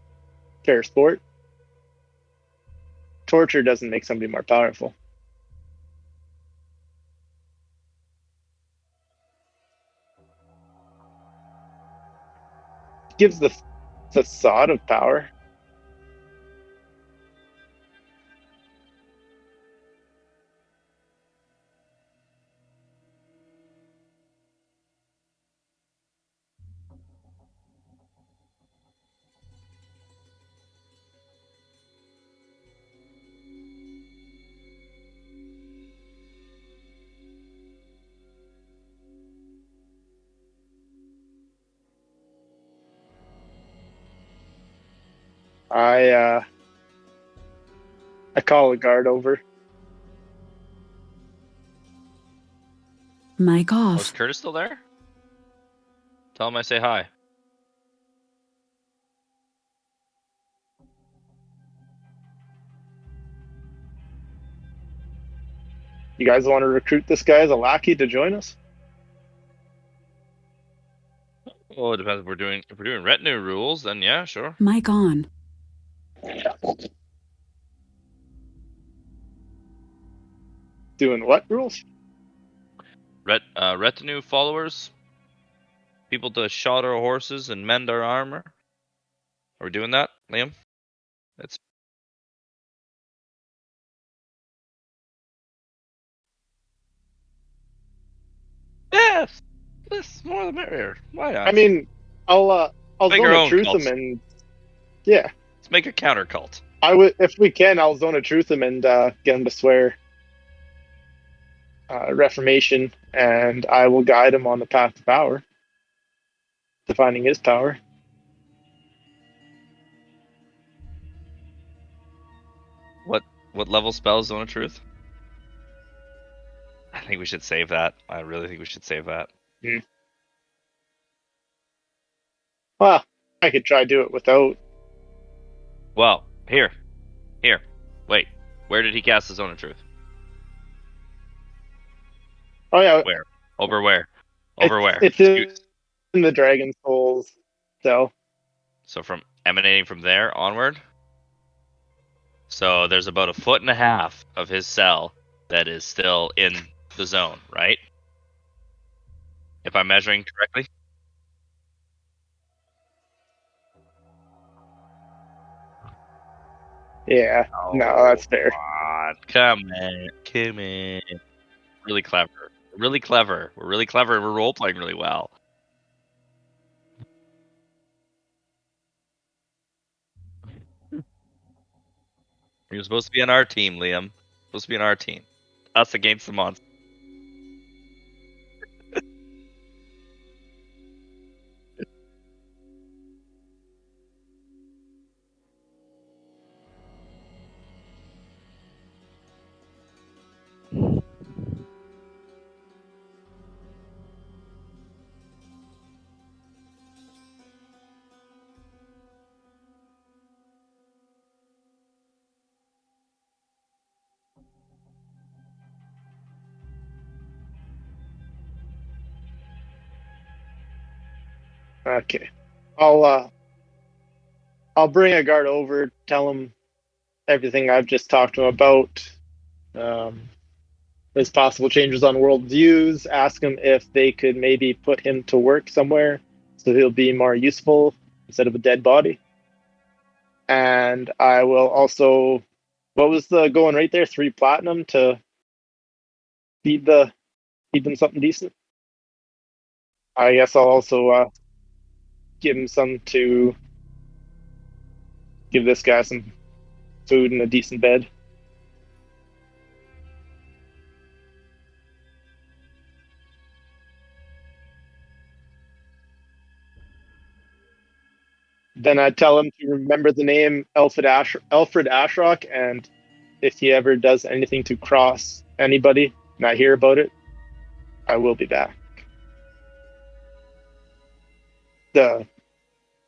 fair sport. Torture doesn't make somebody more powerful. It gives the facade of power. I call a guard over. Mic Oh, off. is Curtis still there? Tell him I say hi. You guys want to recruit this guy as a lackey to join us? Well, it depends if we're doing retinue rules, then yeah, sure. Mic on. Doing what rules? Retinue followers, people to shod our horses and mend our armor. Are we doing that, Liam? It's yes. This more the merrier. Why not? I mean, I'll Make zone our a own truth cults. him, and yeah, Let's make a counter cult. I would, if we can, I'll zone a truth him and get him to swear reformation, and I will guide him on the path to power, to finding his power. What level spells Zone of Truth? I think we should save that. I really think we should save that. Well, I could try do it without. Well, here. Wait, where did he cast the Zone of Truth? Oh yeah, Where? Over where? Over where? It's in the Dragon Souls. So emanating from there onward. So there's about 1.5 feet of his cell that is still in the zone, right? If I'm measuring correctly. Yeah. No, that's fair. Come on. Really clever. We're really clever. We're role playing really well. You're supposed to be on our team, Liam. Supposed to be on our team. Us against the monster. Okay. I'll bring a guard over, tell him everything I've just talked to him about. There's possible changes on world views. Ask him if they could maybe put him to work somewhere so he'll be more useful instead of a dead body. And I will also, what was the going right there? 3 platinum to feed them something decent. I guess I'll also give him some to give this guy some food and a decent bed. Then I'd tell him to remember the name Alfred Ashrock, and if he ever does anything to cross anybody and I hear about it, I will be back. The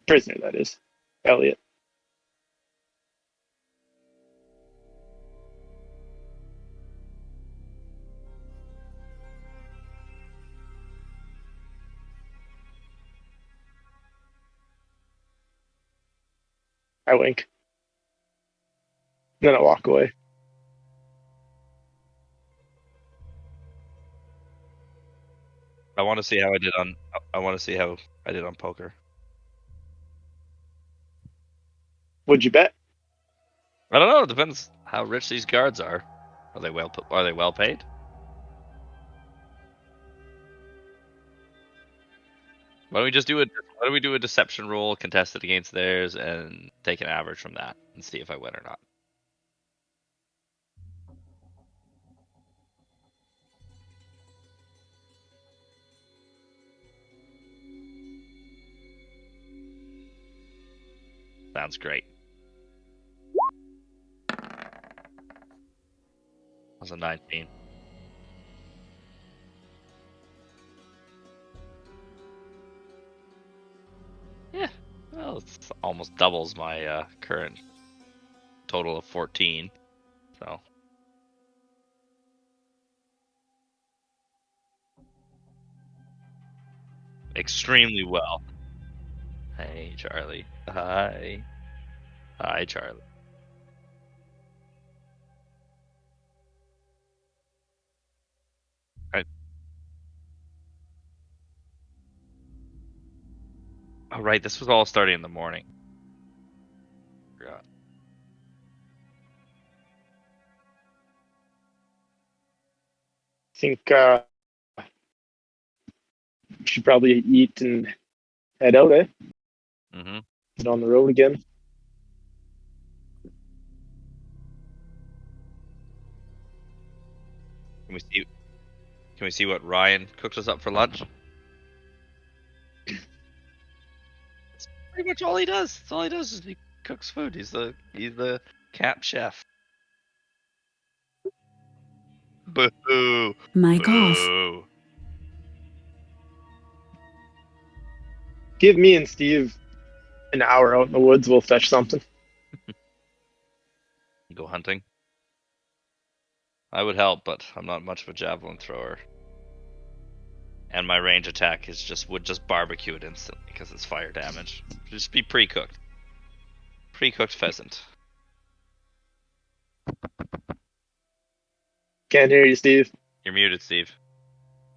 prisoner, that is, Elliot. I wink. Then I walk away. I want to see how I did on. I want to see how I did on poker. Would you bet? I don't know. It depends how rich these guards are. Are they well paid? Why don't we do a deception roll, contest it against theirs, and take an average from that and see if I win or not. Sounds great. That's a 19. Yeah, well, it's almost doubles my current total of 14. So extremely well. Hey, Charlie. Hi. Hi, Charlie. Right. Oh, right. This was all starting in the morning. Forgot. I think we should probably eat and head out, eh? Mm-hmm. Get on the road again. Can we see what Ryan cooked us up for lunch? That's pretty much all he does. That's all he does is he cooks food. He's the camp chef. Boo. Mic off. Boo. Give me and Steve an hour out in the woods. We'll fetch something. Go hunting. I would help, but I'm not much of a javelin thrower. And my range attack would just barbecue it instantly because it's fire damage. Just be pre-cooked. Pre-cooked pheasant. Can't hear you, Steve. You're muted, Steve.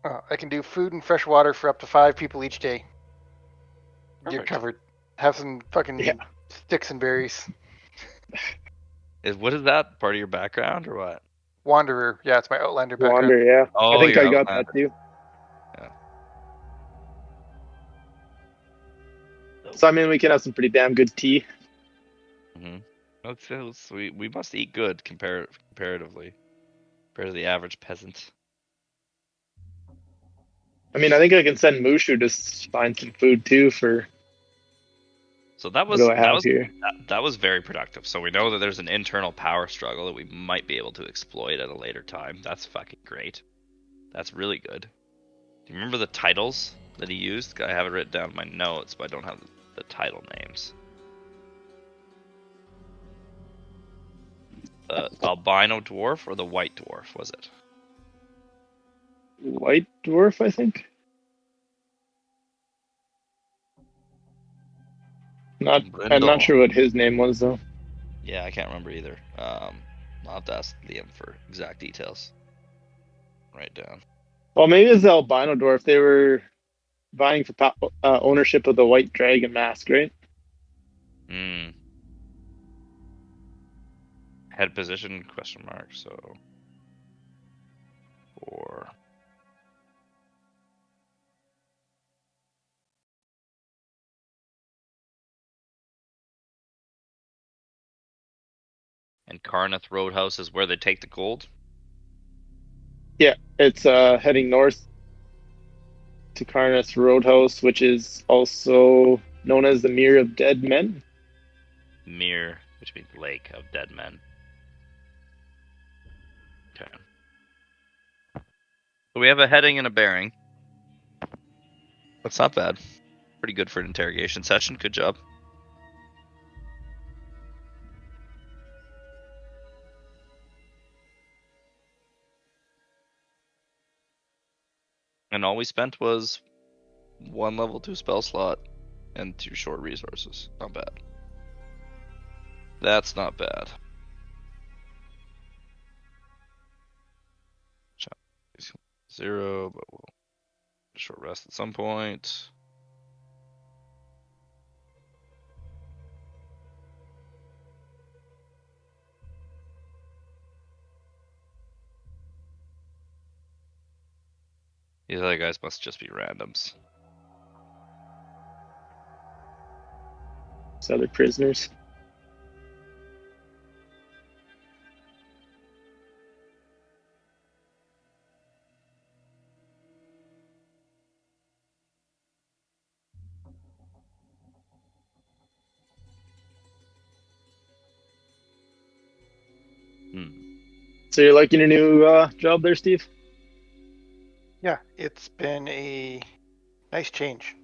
I can do food and fresh water for up to 5 people each day. You're Perfect. covered. Have some fucking Yeah. sticks and berries. What is that? Part of your background or what? Wanderer. Yeah, it's my Outlander background. Wander, yeah. Oh, I think you're I got Outlander. that too. Yeah. So I mean, we can have some pretty damn good tea. We must eat good comparatively compared to the average peasant. I mean, I think I can send Mushu to find some food too for. So that What was do I have here? that was very productive. So we know that there's an internal power struggle that we might be able to exploit at a later time. That's fucking great. That's really good. Do you remember the titles that he used? I have it written down in my notes, but I don't have the title names. The albino dwarf or the white dwarf, was it? White dwarf, I think. I'm Brindle. not sure what his name was though. Yeah, I can't remember either. I'll have to ask Liam for exact details. Write down. Well, maybe it's the albino dwarf. They were vying for ownership of the white dragon mask, right? Hmm. Head position, question mark, so... Or... And Carnath Roadhouse is where they take the gold? Yeah, it's heading north to Carnath Roadhouse, which is also known as the Mere of Dead Men. Mere, which means Lake of Dead Men. Okay. So we have a heading and a bearing. That's not bad. Pretty good for an interrogation session. Good job. And all we spent was 1 level 2 spell slot and 2 short resources. Not bad. That's not bad. Zero, but we'll short rest at some point. These other guys must just be randoms. It's other prisoners. So you're liking your new job there, Steve? Yeah, it's been a nice change.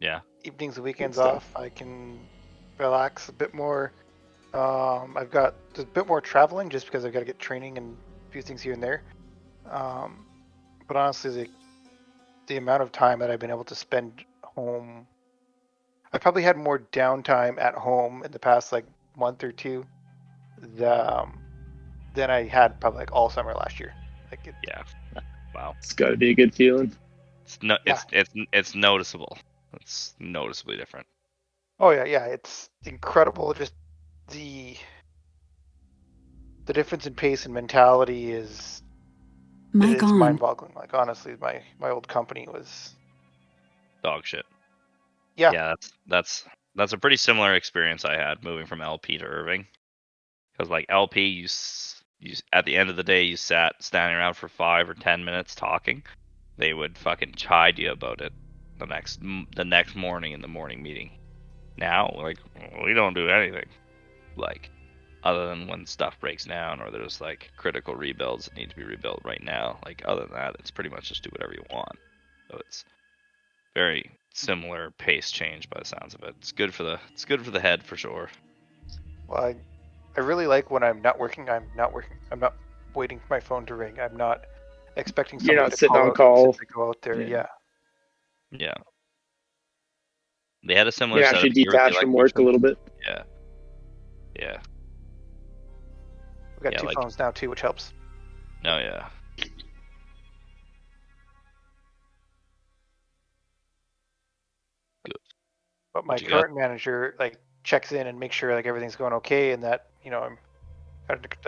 Yeah. Evenings and weekends Good stuff. off. I can relax a bit more. I've got a bit more traveling just because I've got to get training and a few things here and there. But honestly, the amount of time that I've been able to spend home, I probably had more downtime at home in the past like month or two than I had probably like all summer last year. Like Yeah. Wow. It's got to be a good feeling. It's noticeable. It's noticeably different. Oh yeah, it's incredible. Just the difference in pace and mentality is mind-boggling. Like honestly, my old company was Dog shit. yeah. Yeah, that's a pretty similar experience I had moving from LP to Irving. Because like LP, you at the end of the day, you sat standing around for 5 or 10 minutes talking. They would fucking chide you about it the next morning in the morning meeting. Now, like, we don't do anything, like, other than when stuff breaks down or there's like critical rebuilds that need to be rebuilt right now. Like, other than that, it's pretty much just do whatever you want. So it's very similar pace change by the sounds of it. It's good for the head for sure. Well, I really like when I'm not working. I'm not working. I'm not waiting for my phone to ring. I'm not expecting You're somebody not to sitting call on out call. to go out there. Yeah. Yeah. They had a You similar can setup actually here. They detach like from work a little bit. Yeah. Yeah. We got Yeah, 2 like- phones now too, which helps. No, yeah. But my What you got? current manager like checks in and makes sure like everything's going okay and that I'm like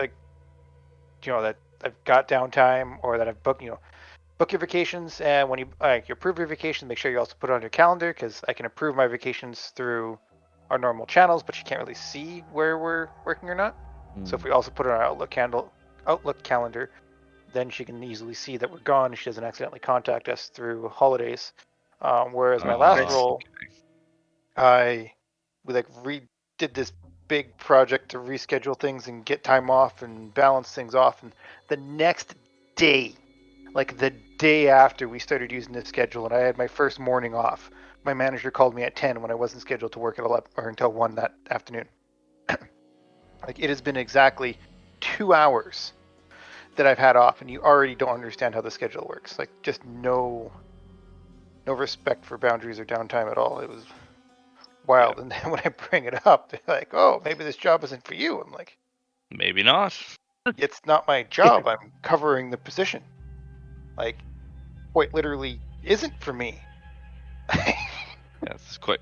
that I've got downtime or that I've booked book your vacations, and when you approve your vacation, make sure you also put it on your calendar because I can approve my vacations through our normal channels, but you can't really see where we're working or not. So if we also put it on our Outlook calendar, then she can easily see that we're gone and she doesn't accidentally contact us through holidays. Whereas my last nice. role, we redid this big project to reschedule things and get time off and balance things off, and the next day, like the day after we started using this schedule and I had my first morning off, my manager called me at 10 when I wasn't scheduled to work at 11 or until 1 that afternoon. Like it has been exactly 2 hours that I've had off and you already don't understand how the schedule works. Like just no respect for boundaries or downtime at all. It was wild. Yeah. And then when I bring it up, they're like, "Oh, maybe this job isn't for you." I'm like, maybe not. "It's not my job. I'm covering the position." Like quite literally isn't for me. Yes, quite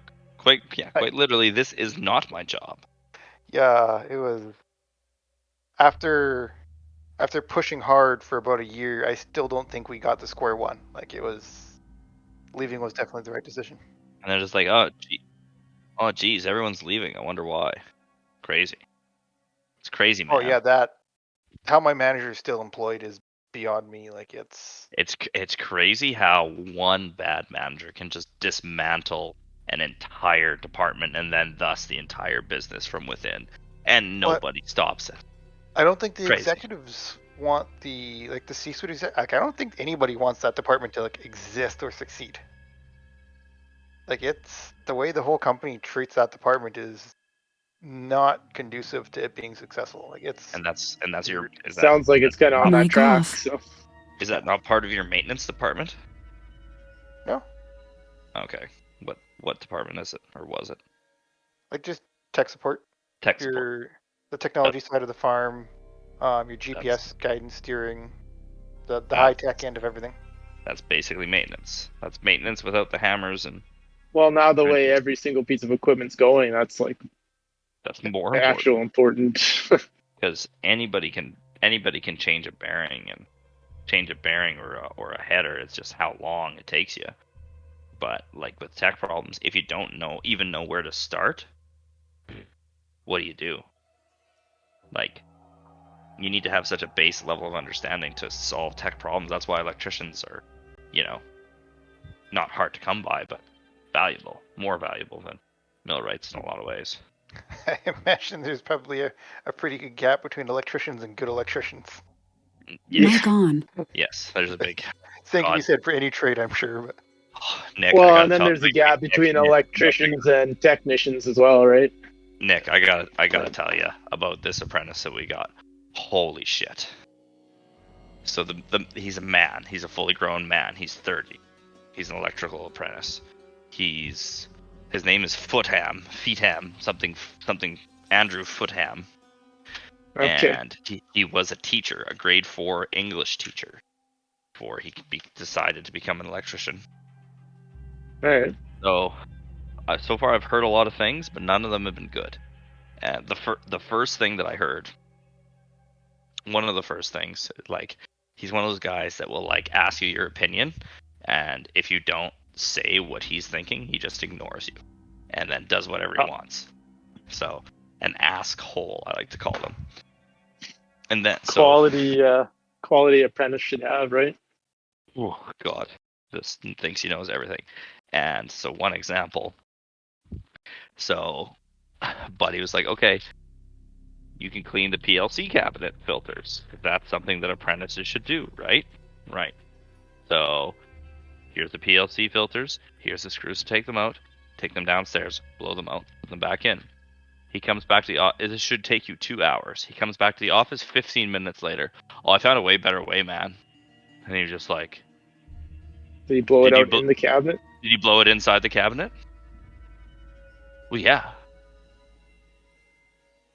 literally, this is not my job. Yeah, it was after pushing hard for about a year, I still don't think we got to square one. Like it was leaving was definitely the right decision. And they're just like, oh geez, everyone's leaving. I wonder why. Crazy. It's crazy, man. Oh yeah, that how my manager is still employed is beyond me. Like It's crazy how one bad manager can just dismantle an entire department and then thus the entire business from within, and nobody stops it. I don't think the Crazy. executives want the C-suite. Like I don't think anybody wants that department to exist or succeed. Like it's the way the whole company treats that department is not conducive to it being successful. Like it's And that's your Sounds like it's kind of on that track. So is that not part of your maintenance department? No. Okay. What department is it, or was it? Like just tech support. Tech support. The technology side of the farm, your GPS guidance, steering, the high tech end of everything. That's basically maintenance. That's maintenance without the hammers and. Well, now the way every single piece of equipment's going, that's more actual important. Because anybody can change a bearing or a header. It's just how long it takes you. But like with tech problems, if you don't even know where to start, what do? Like, you need to have such a base level of understanding to solve tech problems. That's why electricians are, not hard to come by, but valuable, more valuable than millwrights in a lot of ways. I imagine there's probably a pretty good gap between electricians and good electricians. Yes. Mic on. Yes, there's a big. Same can be said for any trade, I'm sure. But Nick, well, and then there's a gap between electricians and technicians as well, right? Nick, I gotta tell you about this apprentice that we got. Holy shit! So he's a man. He's a fully grown man. He's 30. He's an electrical apprentice. His name is Feetham, something Andrew Footham. Okay. And he was a teacher, a grade 4 English teacher, before he decided to become an electrician. All right. So far I've heard a lot of things, but none of them have been good. And the first thing that I heard, one of the first things, like, he's one of those guys that will ask you your opinion, and if you don't say what he's thinking, he just ignores you, and then does whatever he wants. So, an asshole, I like to call them. And then quality apprentice should have, right? Oh God, just thinks he knows everything. And so one example. So, Buddy was like, okay, you can clean the PLC cabinet filters. That's something that apprentices should do, right? Right. So, here's the PLC filters. Here's the screws to take them out. Take them downstairs. Blow them out. Put them back in. He comes back to the office. It should take you 2 hours. He comes back to the office 15 minutes later. Oh, I found a way better way, man. And he was just like... Did he blow it out in the cabinet? Did you blow it inside the cabinet? Well, yeah.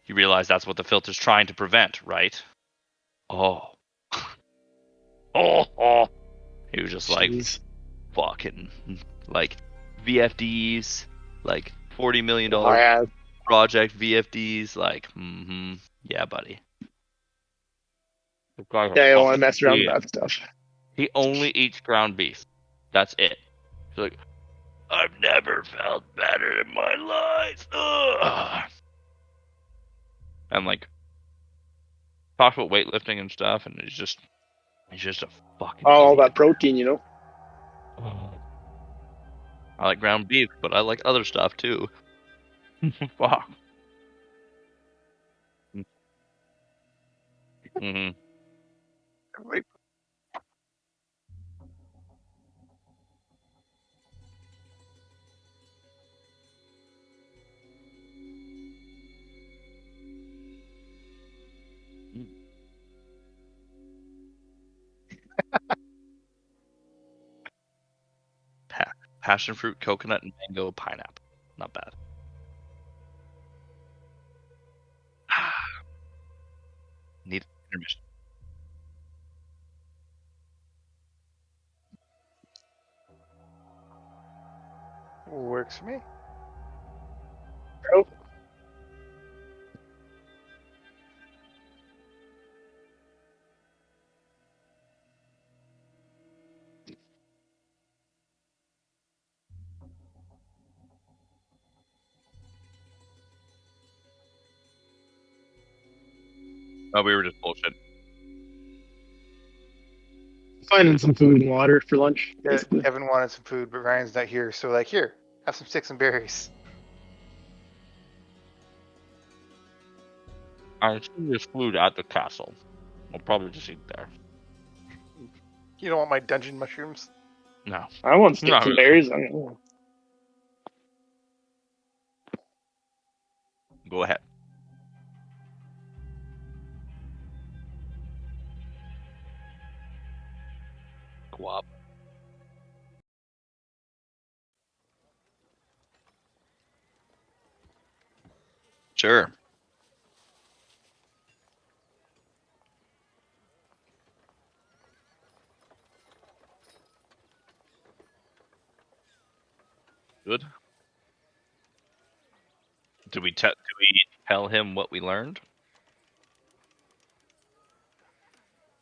You realize that's what the filter's trying to prevent, right? Oh. Oh. He was just like, Jeez. fucking, like, VFDs, like, $40 million Oh, yeah. project VFDs, like, yeah, buddy. The guy's a Yeah, I don't want to fucking mess around with idiot. that stuff. He only eats ground beef. That's it. He's like, I've never felt better in my life. Ugh. And like, talks about weightlifting and stuff, and he's just a fucking All idiot. that protein, you know. I like ground beef, but I like other stuff too. Fuck. hmm Everybody- Passion fruit, coconut, and mango, pineapple. Not bad. Need intermission. Works for me. Oh, Oh, we were just bullshit. finding some food and water for lunch. Yeah, Basically. Evan wanted some food, but Ryan's not here, so like, here, have some sticks and berries. I see this food at the castle. I'll probably just eat there. You don't want my dungeon mushrooms? No. I want sticks Not and really. berries. I don't know. Go ahead. Guap. Sure. Good. Did we tell him what we learned?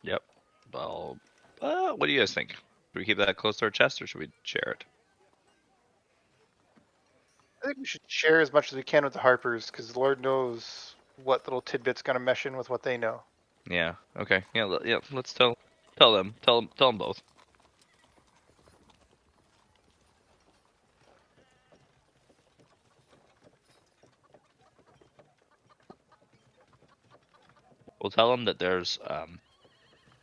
Yep. Well, what do you guys think? Should we keep that close to our chest, or should we share it? I think we should share as much as we can with the Harpers, because Lord knows what little tidbit's gonna mesh in with what they know. Yeah. Okay. Yeah. Yeah. Let's tell them. Tell them both. We'll tell them that there's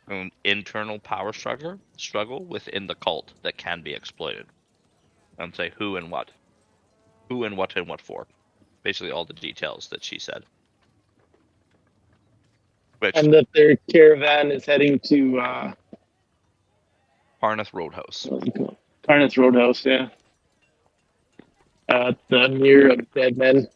an internal power struggle within the cult that can be exploited, and say who and what and what for. Basically, all the details that she said. Which And that their caravan is heading to Parnath Roadhouse. what's it called? Carneth Roadhouse. Yeah, at the near of Dead Men.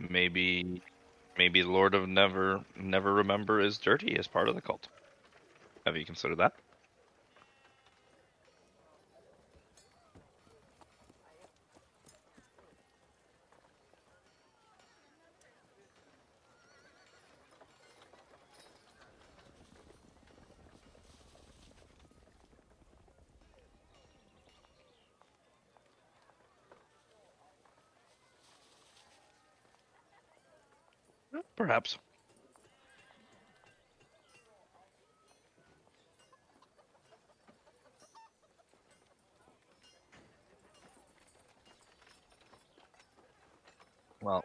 Maybe the Lord of Never Remember is dirty as part of the cult. Have you considered that? Perhaps. Well,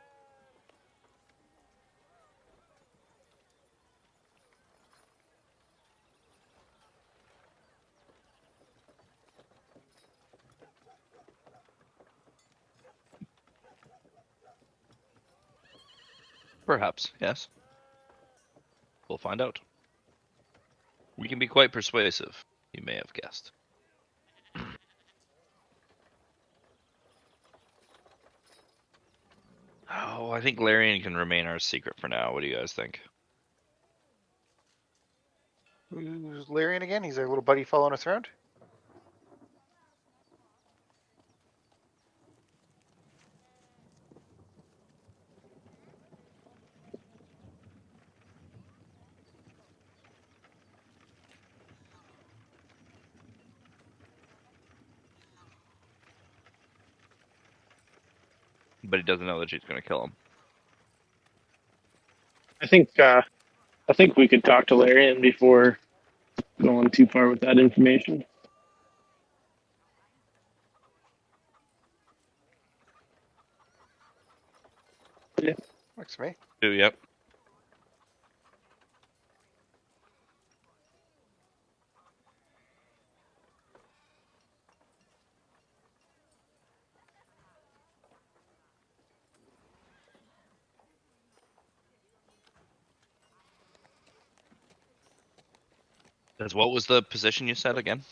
Perhaps, yes. We'll find out. We can be quite persuasive, you may have guessed. Oh, I think Larion can remain our secret for now. What do you guys think? Who's Larion again? He's our little buddy following us around. But he doesn't know that she's going to kill him. I think we could talk to Larian before going too far with that information. Yeah. Works for me. Yep. Because what was the position you said again?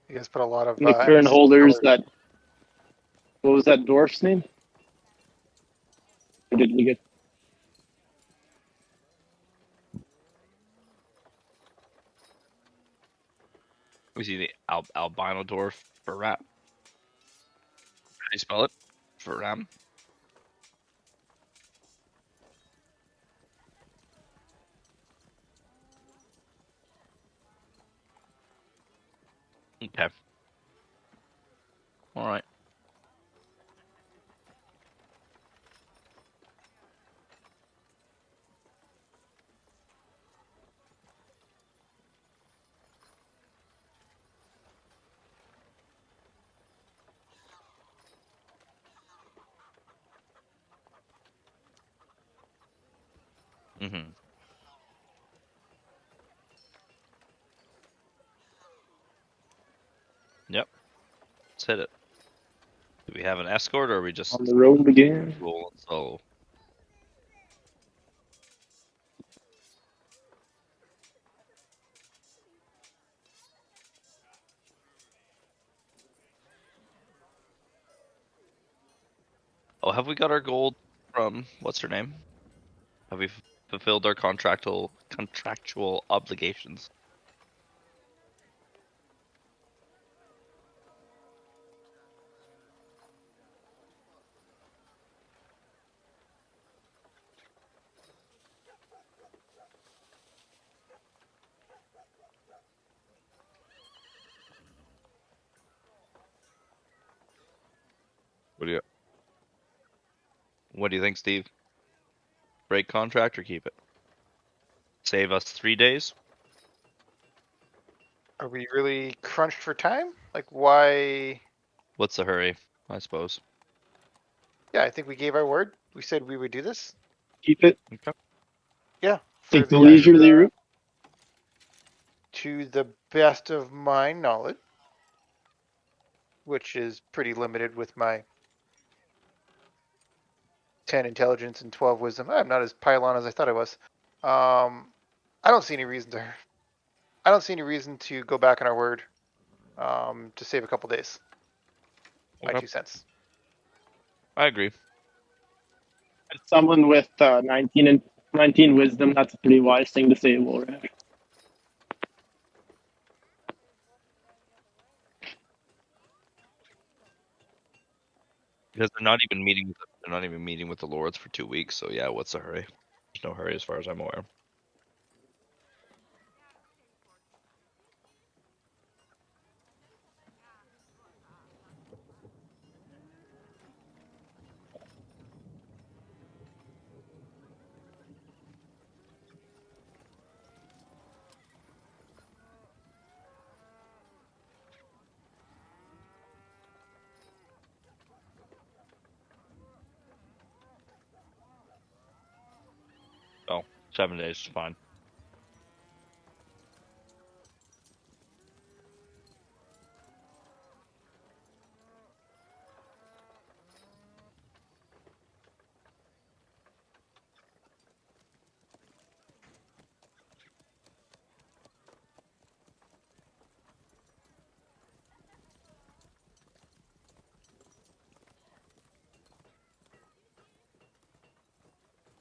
You guys put a lot of The current emphasis on holders color. what was that dwarf's name? Or did we get We see the albino dwarf for rat. How do you spell it? For ram? Okay. All right. Mm-hmm. Yep. Let's hit it. Do we have an escort, or are we just on the road again? rolling solo? Oh, have we got our gold from what's her name? Have we fulfilled our contractual obligations? What do you think, Steve? Break contract or keep it? Save us 3 days? Are we really crunched for time? Like, why? What's the hurry? I suppose. Yeah, I think we gave our word. We said we would do this. Keep it. Okay. Yeah, for Take the the leisurely route. to the best of my knowledge, which is pretty limited with my 10 intelligence and 12 wisdom. I'm not as pylon as I thought I was. I don't see any reason to. I don't see any reason to go back on our word to save a couple days. My Okay. 2 cents. I agree. And someone with 19 wisdom, that's a pretty wise thing to say, Wulrash. Because they're not even meeting with the lords for 2 weeks, so yeah, what's the hurry? There's no hurry as far as I'm aware. 7 days is fine.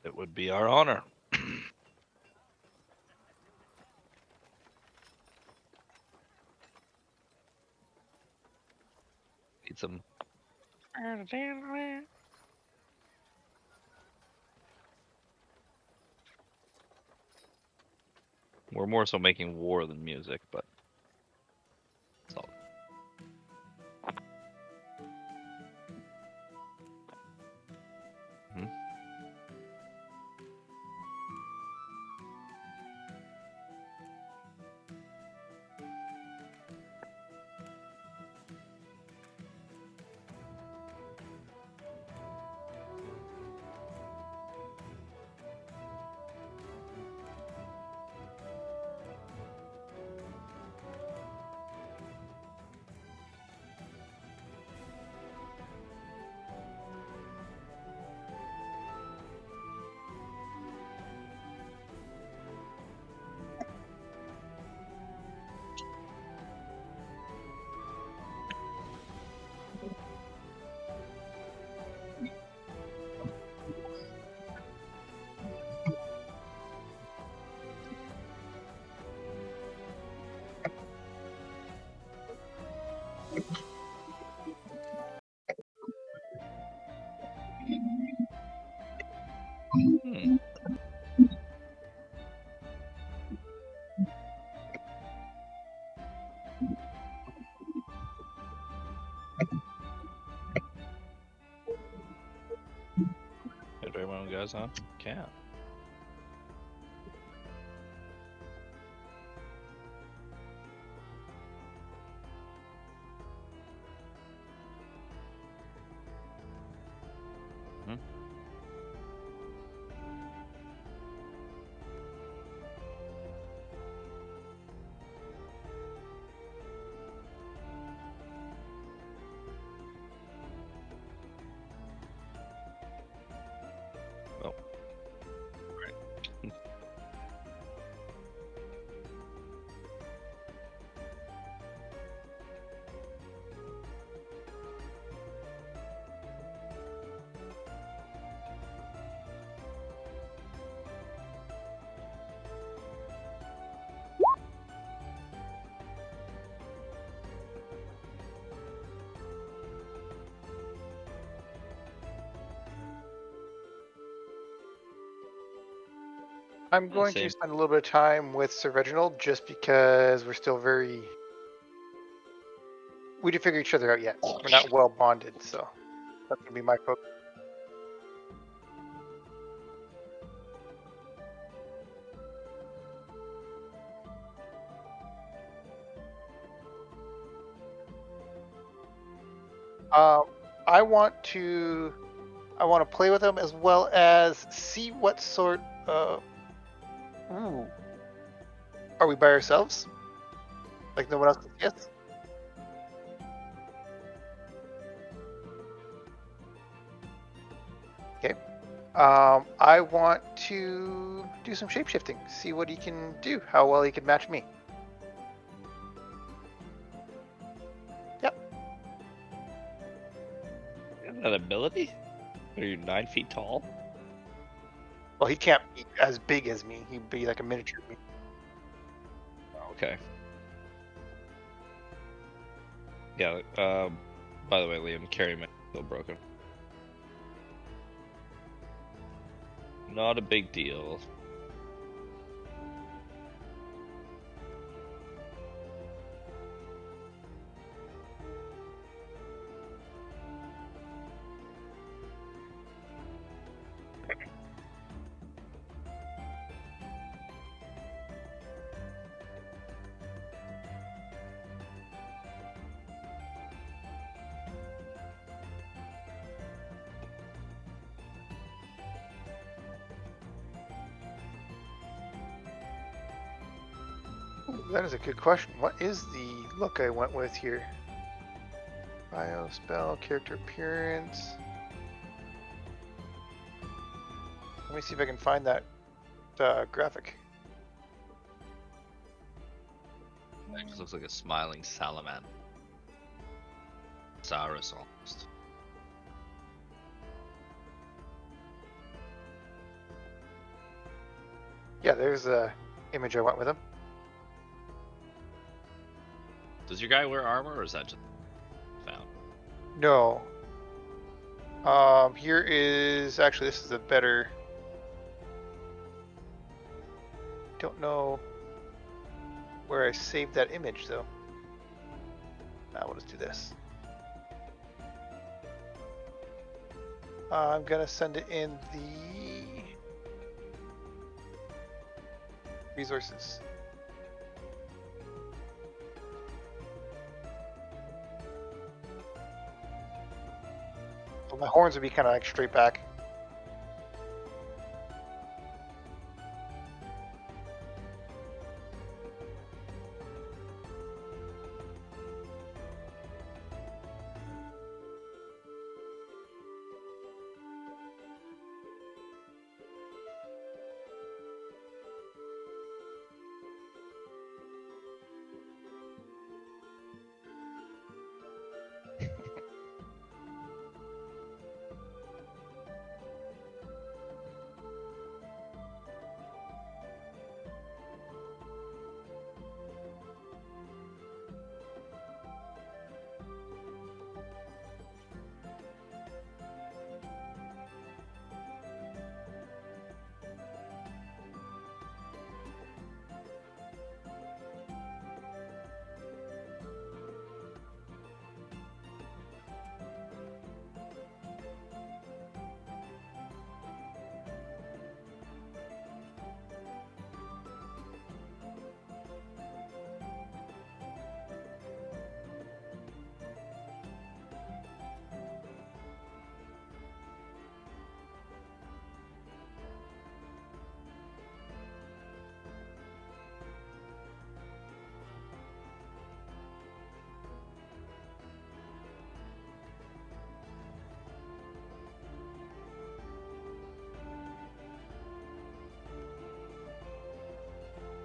It would be our honor. Need some. We're more so making war than music, but it's all. Hmm? Hmm. If everyone goes on, can't. Hmm? Oh. Right. I'm going Same. to spend a little bit of time with Sir Reginald just because we're still very. We didn't figure each other out yet. We're not well bonded, so that's gonna be my focus. I want to. I want to play with him as well as see what sort of. Ooh. Are we by ourselves? Like no one else can see us? Okay. I want to do some shapeshifting. See what he can do. How well he can match me. Yep. You have that ability? Are you 9 feet tall? Well, he can't be as big as me. He'd be like a miniature me. Okay. Yeah. By the way, Liam, carry my still broken. Not a big deal. That is a good question. What is the look I went with here? Bio, spell, character appearance. Let me see if I can find that graphic. It just looks like a smiling salamander. Cyrus almost. Yeah, there's the image I went with him. Does your guy wear armor, or is that just found? No. Here is actually this is a better. Don't know where I saved that image though. We'll just do this. I'm gonna send it in the resources. Well, my horns would be kind of like straight back.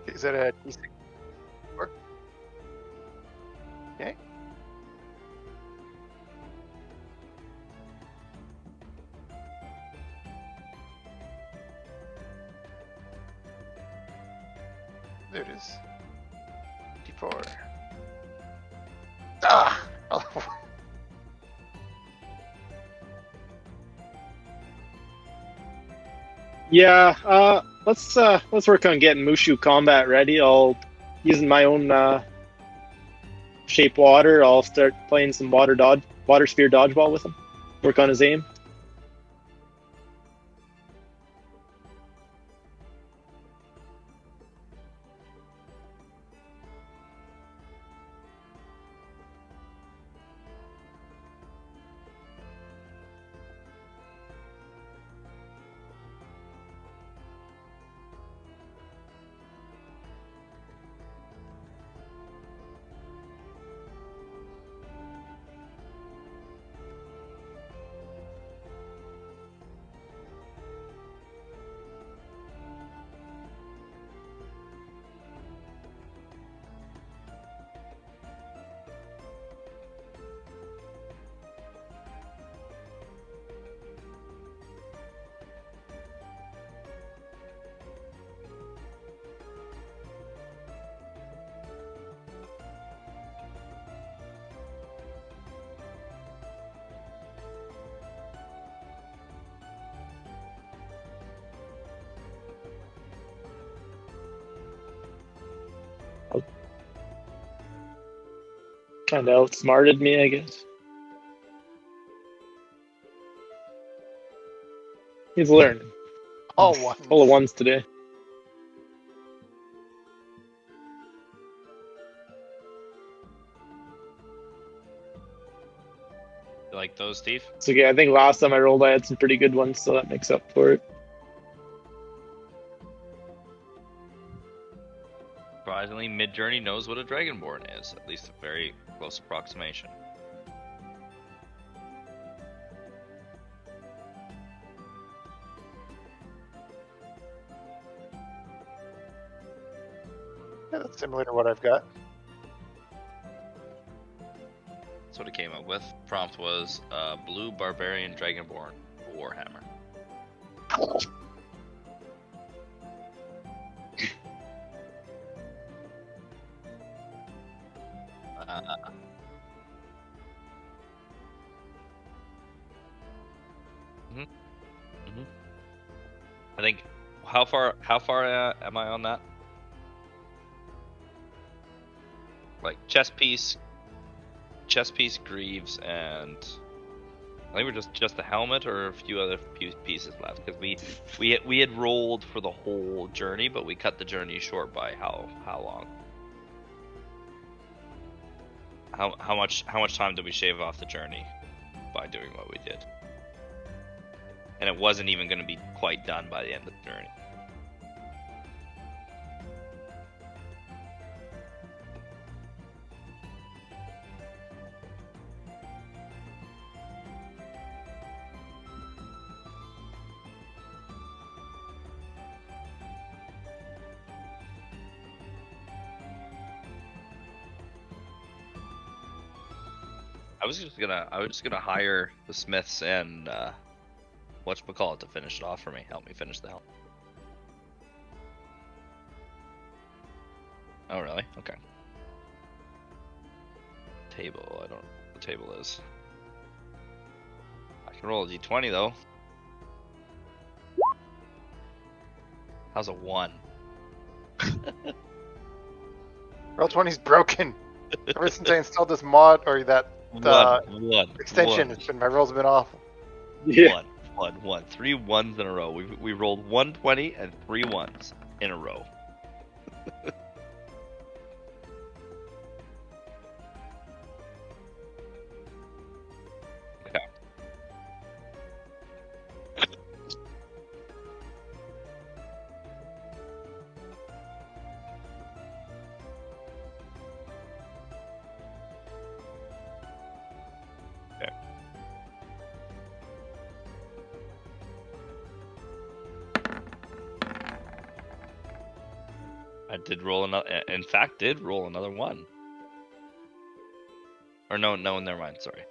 Is that a D6? Okay. There it is. D4. Ah! Yeah, let's work on getting Mushu combat ready. I'll using my own shape water. I'll start playing some water sphere dodgeball with him. Work on his aim. Kind of outsmarted me, I guess. He's learning. All ones. Full of ones today. You like those, Steve? It's okay. I think last time I rolled, I had some pretty good ones, so that makes up for it. Surprisingly, Mid-Journey knows what a Dragonborn is, at least a very close approximation. Yeah, that's similar to what I've got. That's what it came up with. Prompt was Blue Barbarian Dragonborn Warhammer. I think how far am I on that? Like chess piece, Greaves, and I think we're just the helmet or a few other pieces left because we had rolled for the whole journey, but we cut the journey short by how long? How much time did we shave off the journey by doing what we did? And it wasn't even going to be quite done by the end of the journey. I was just gonna hire the Smiths and whatchamacallit to finish it off for me. Help me finish the helm. Oh really? Okay. Table. I don't know what the table is. I can roll a d20 though. How's a 1? Roll 20's broken. Ever since I installed this mod or that One. extension, my rolls have been awful. Yeah. One. 3 1s in a row. We rolled 120 and 3 1s in a row. Okay. Okay. I did roll another. In fact, did roll another 1. Or no, never mind. Sorry.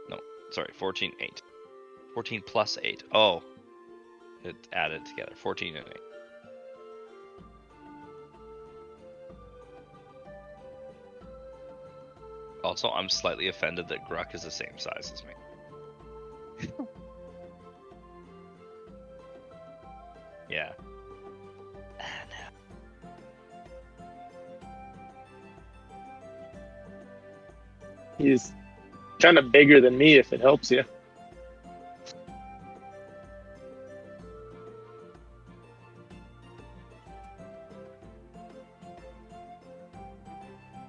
No, sorry. 14, 8. 14 plus 8. Oh, it added together. 14 and 8. Also, I'm slightly offended that Gruck is the same size as me. Yeah. He's kind of bigger than me, if it helps you.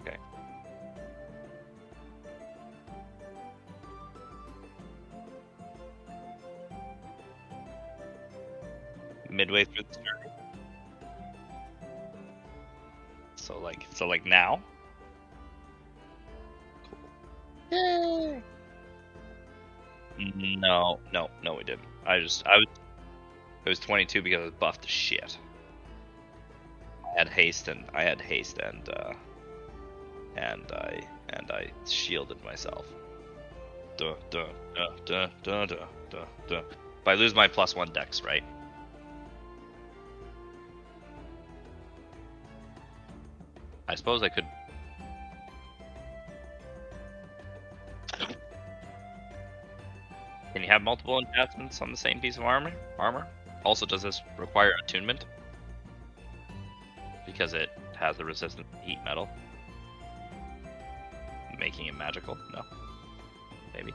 Okay. Midway through the journey. So like now. Yay! No, we didn't. I was 22 because I was buffed to shit. I had haste and I shielded myself. But I lose my +1 dex, right? I suppose I could. Can you have multiple enchantments on the same piece of armor? Also, does this require attunement? Because it has the resistance to heat metal. Making it magical? No. Maybe.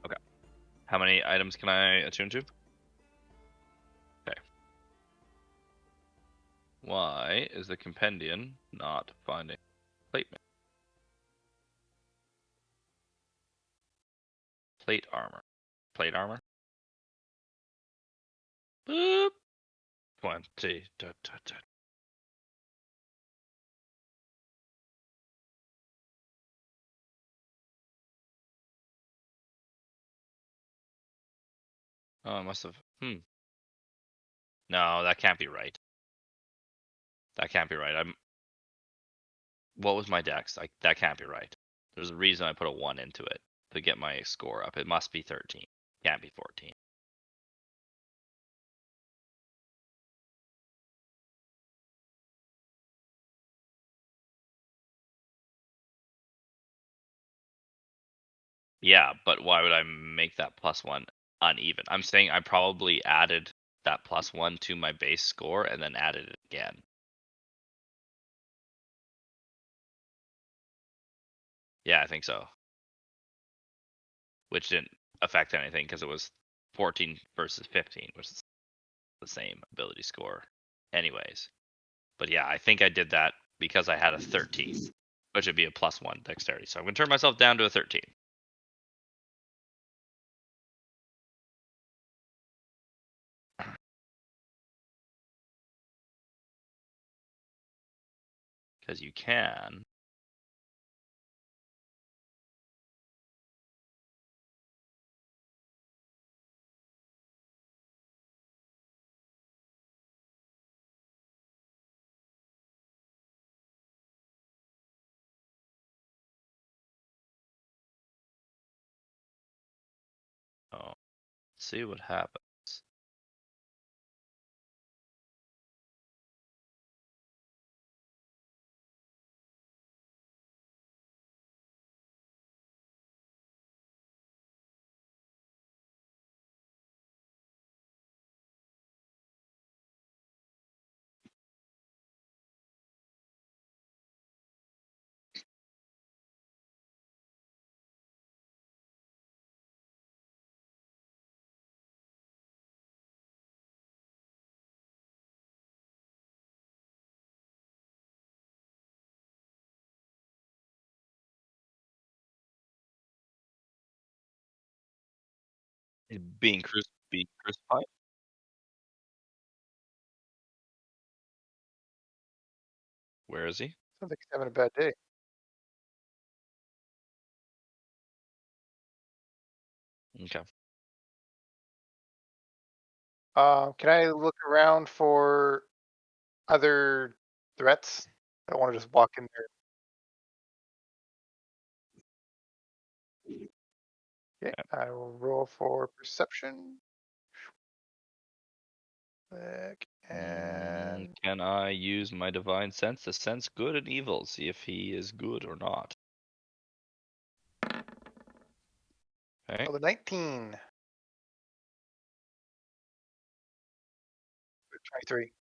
Okay. How many items can I attune to? Okay. 1, Why is the compendium not finding plate armor? Plate armor? Boop. 20. Oh, I must have. No, that can't be right. That can't be right. What was my dex? That can't be right. There's a reason I put a 1 into it to get my score up. It must be 13. Can't be 14. Yeah, but why would I make that +1 uneven? I'm saying I probably added that +1 to my base score and then added it again. Yeah, I think so. Which didn't affect anything because it was 14 versus 15, which is the same ability score anyways. But yeah, I think I did that because I had a 13, which would be a +1 dexterity. So I'm going to turn myself down to a 13. Because you can. Oh, see what happens. Being crucified? Where is he? Sounds like he's having a bad day. Okay. Can I look around for other threats? I don't want to just walk in there. Okay, I will roll for perception. And Can I use my divine sense to sense good and evil, see if he is good or not? Okay. the 19. 23.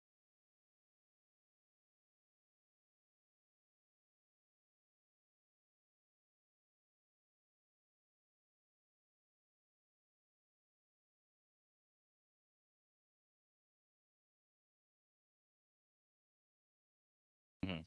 Mhm.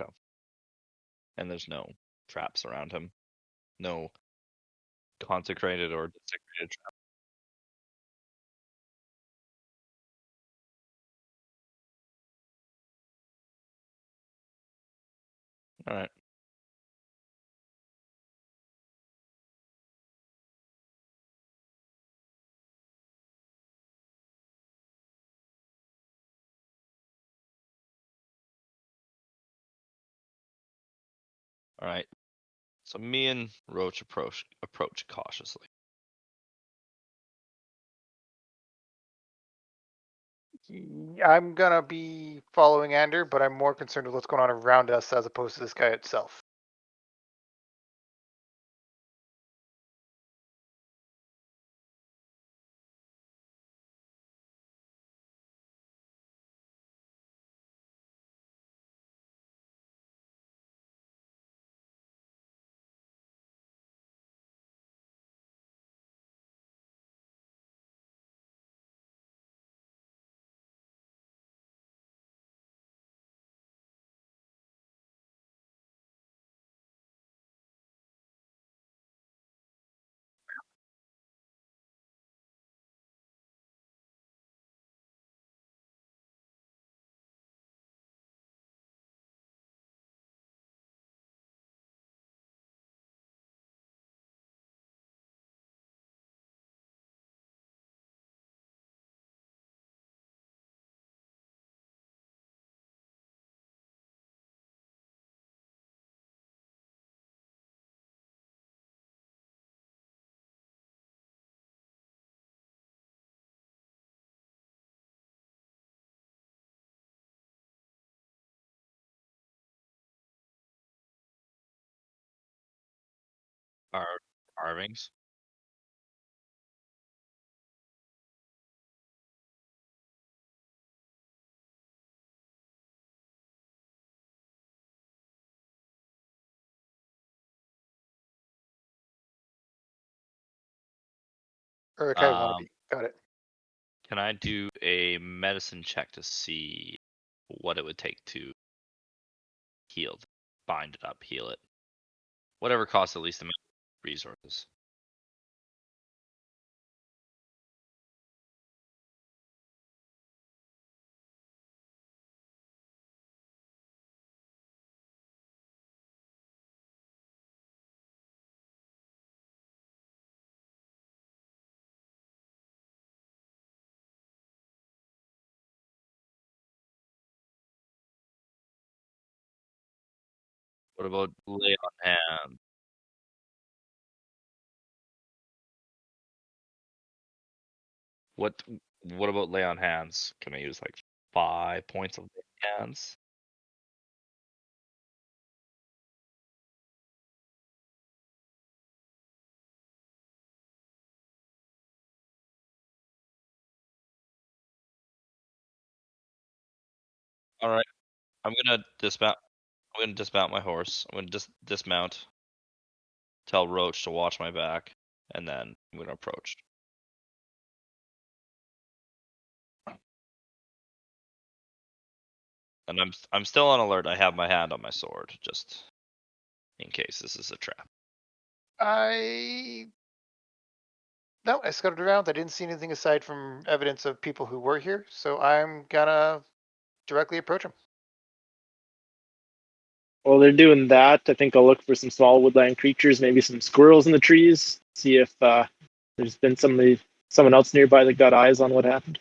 Okay. And there's no traps around him. No consecrated or desecrated traps. All right. All right. So me and Roach approach cautiously. I'm gonna be following Ander, but I'm more concerned with what's going on around us as opposed to this guy itself. Carvings. Or okay, want to be. Got it. Can I do a medicine check to see what it would take to heal, bind it up, heal it, whatever costs the least amount of resources? What about lay on hand? What about lay on hands? Can I use like 5 points of lay on hands? All right, I'm gonna dismount. I'm gonna dismount my horse. I'm gonna dismount. Tell Roach to watch my back, and then I'm gonna approach. And I'm still on alert. I have my hand on my sword, just in case this is a trap. I scouted around. I didn't see anything aside from evidence of people who were here, so I'm gonna directly approach him. While they're doing that, I think I'll look for some small woodland creatures, maybe some squirrels in the trees. See if there's been someone else nearby that got eyes on what happened.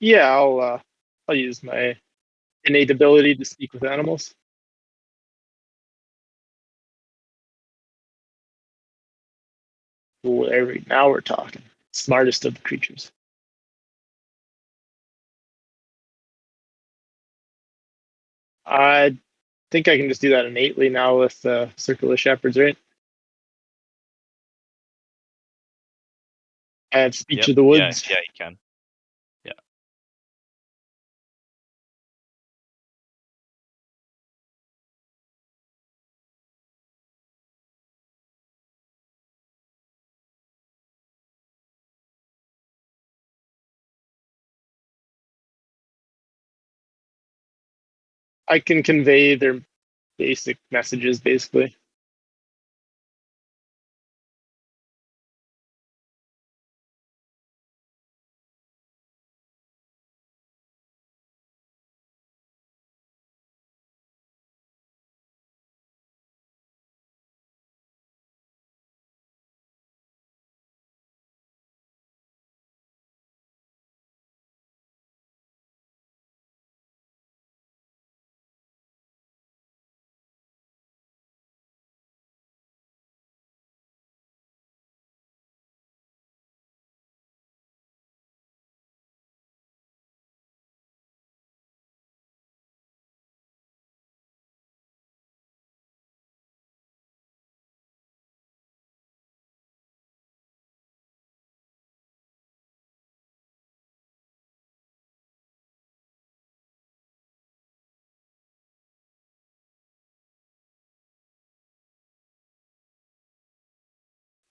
Yeah, I'll use my innate ability to speak with animals. Now we're talking. Smartest of the creatures. I think I can just do that innately now with Circle of Shepherds, right? I have Speech of the Woods. Yeah, you can. Yeah. I can convey their basic messages, basically.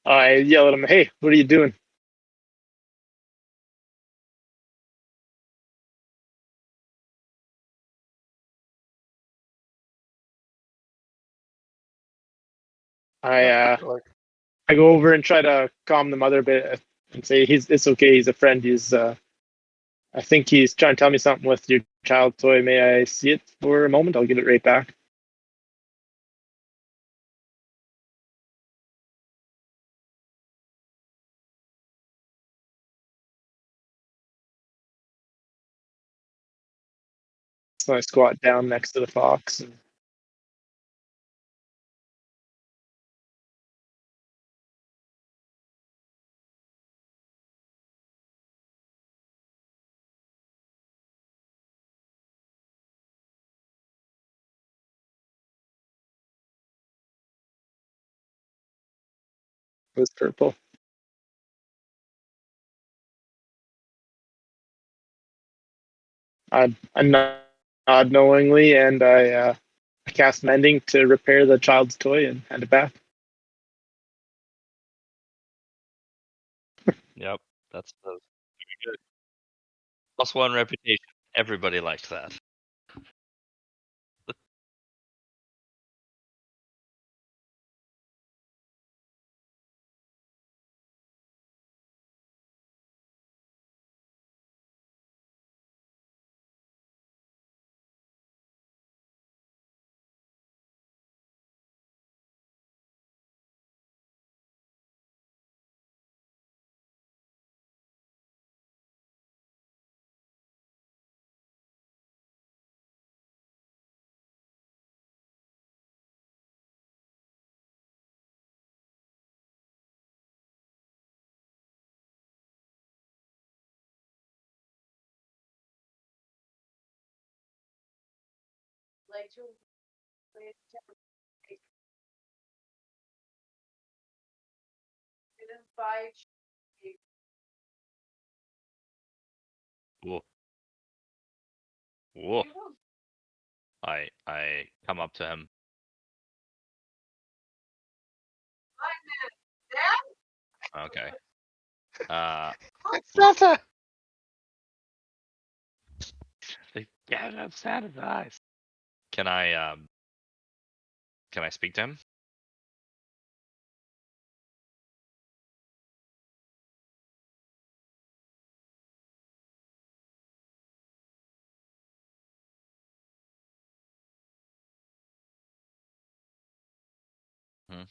I yell at him, "Hey, what are you doing?" I I go over and try to calm the mother a bit and say it's okay. He's a friend. I think he's trying to tell me something with your child toy. May I see it for a moment? I'll give it right back. So I squat down next to the fox. And it was purple. I nod knowingly, and I cast mending to repair the child's toy and hand it back. Yep, that's very good. +1 reputation. Everybody liked that. Like to play and buy Whoa. Whoa. I come up to him. Okay. Santa. Get up Santa's eyes. Can I speak to him? Hmm.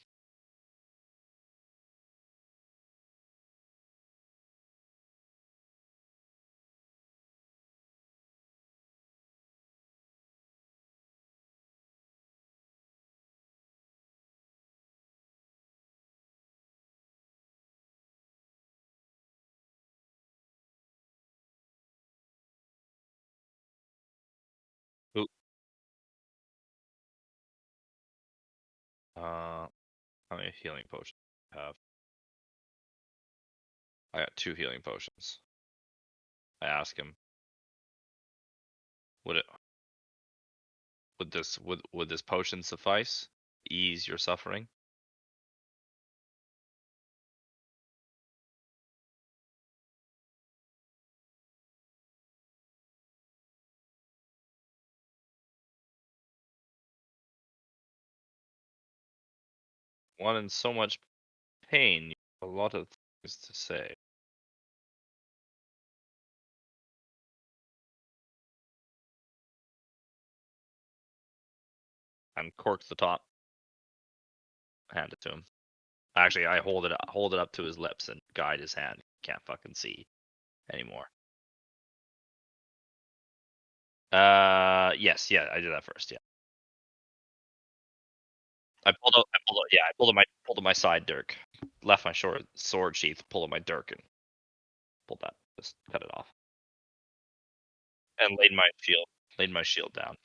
Who? How many healing potions do I have? I got 2 healing potions. I ask him, would it would this potion suffice? Ease your suffering? One in so much pain, you have a lot of things to say. And cork the top. Hand it to him. Actually, I hold it up to his lips and guide his hand. He can't fucking see anymore. Yes, yeah, I did that first. Yeah, I pulled out my side dirk, left my sword sheath, pulled out my dirk, and pulled that, just cut it off, and laid my shield down.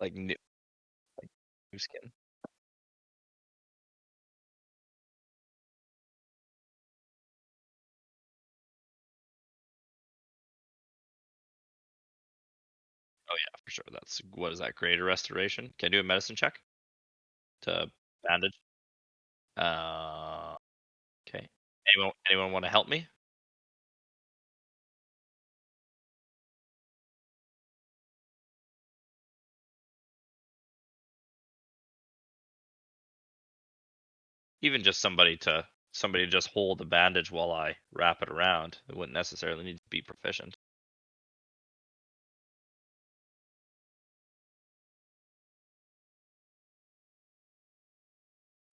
like new skin. Oh yeah, for sure. That's what is that? Greater restoration. Can I do a medicine check to bandage? Okay. Anyone want to help me? Even just somebody to just hold the bandage while I wrap it around. It wouldn't necessarily need to be proficient.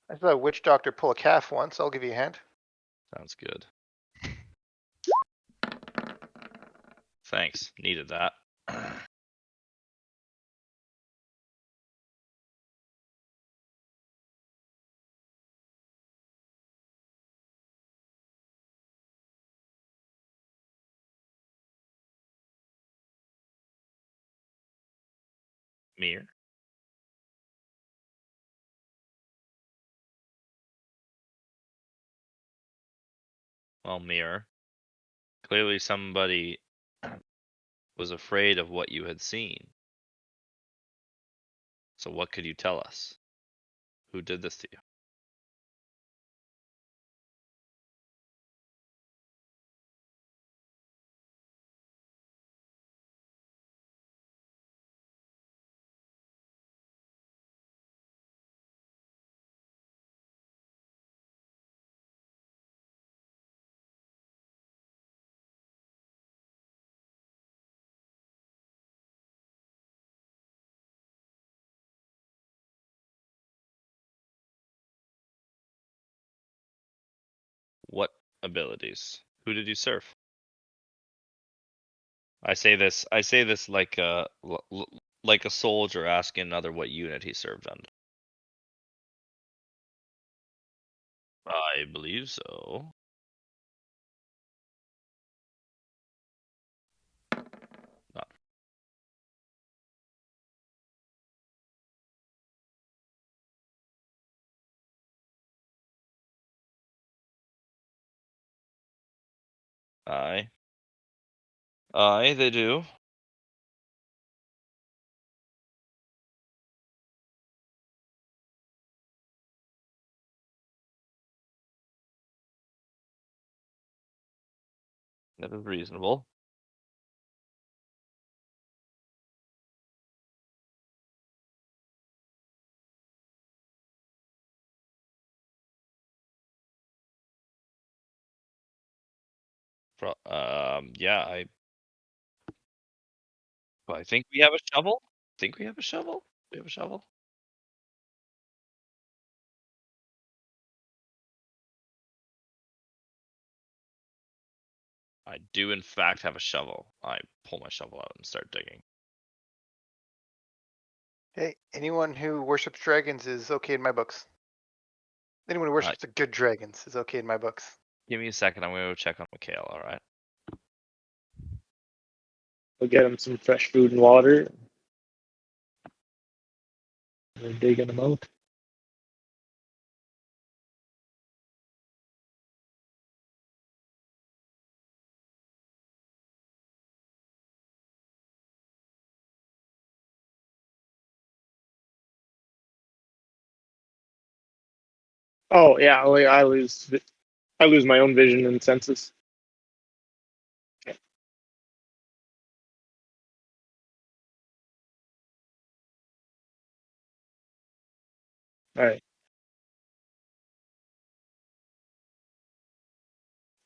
I saw a witch doctor pull a calf once. I'll give you a hand. Sounds good. Thanks. Needed that. Mir. Well, Mir. Clearly somebody was afraid of what you had seen. So what could you tell us? Who did this to you? What abilities? Who did you serve? I say this like like a soldier asking another what unit he served under. I believe so. Not. Aye. Aye, they do. That is reasonable. Yeah, I think we have a shovel. Think we have a shovel? We have a shovel? I do in fact have a shovel. I pull my shovel out and start digging. Hey, anyone who worships dragons is okay in my books. Anyone who worships the good dragons is okay in my books. Give me a second. I'm gonna go check on Mikhail. All right. We'll get him some fresh food and water. We're digging them out. Oh yeah, I lose my own vision and senses. Okay. All right.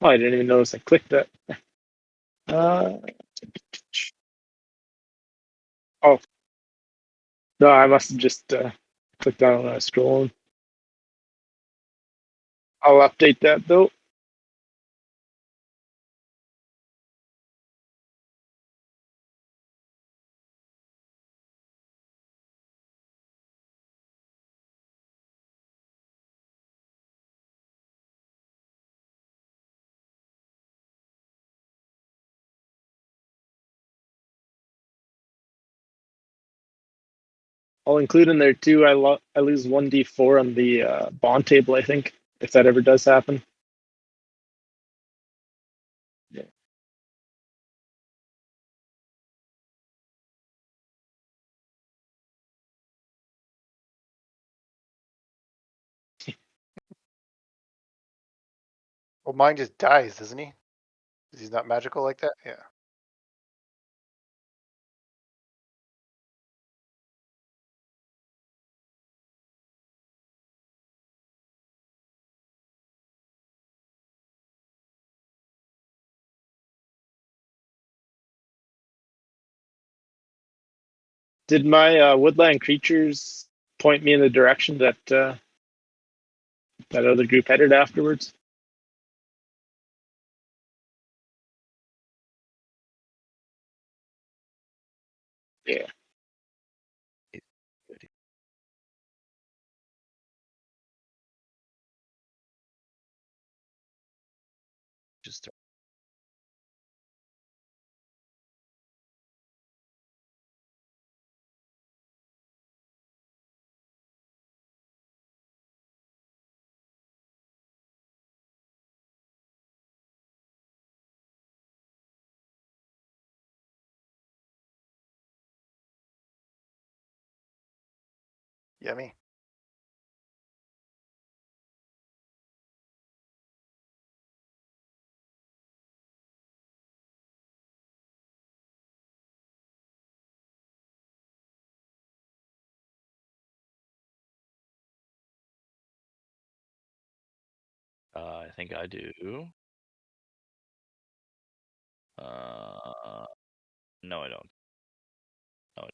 Oh, I didn't even notice I clicked that. Uh, oh no, I must have just clicked on it when I was scrolling. I'll update that though. I'll include in there too. I lose 1d4 on the bond table, I think, if that ever does happen. Yeah. Well, mine just dies, doesn't he? He's not magical like that. Yeah. Did my woodland creatures point me in the direction that that other group headed afterwards? Yeah. Just Yummy. I think I do. No, I don't. No,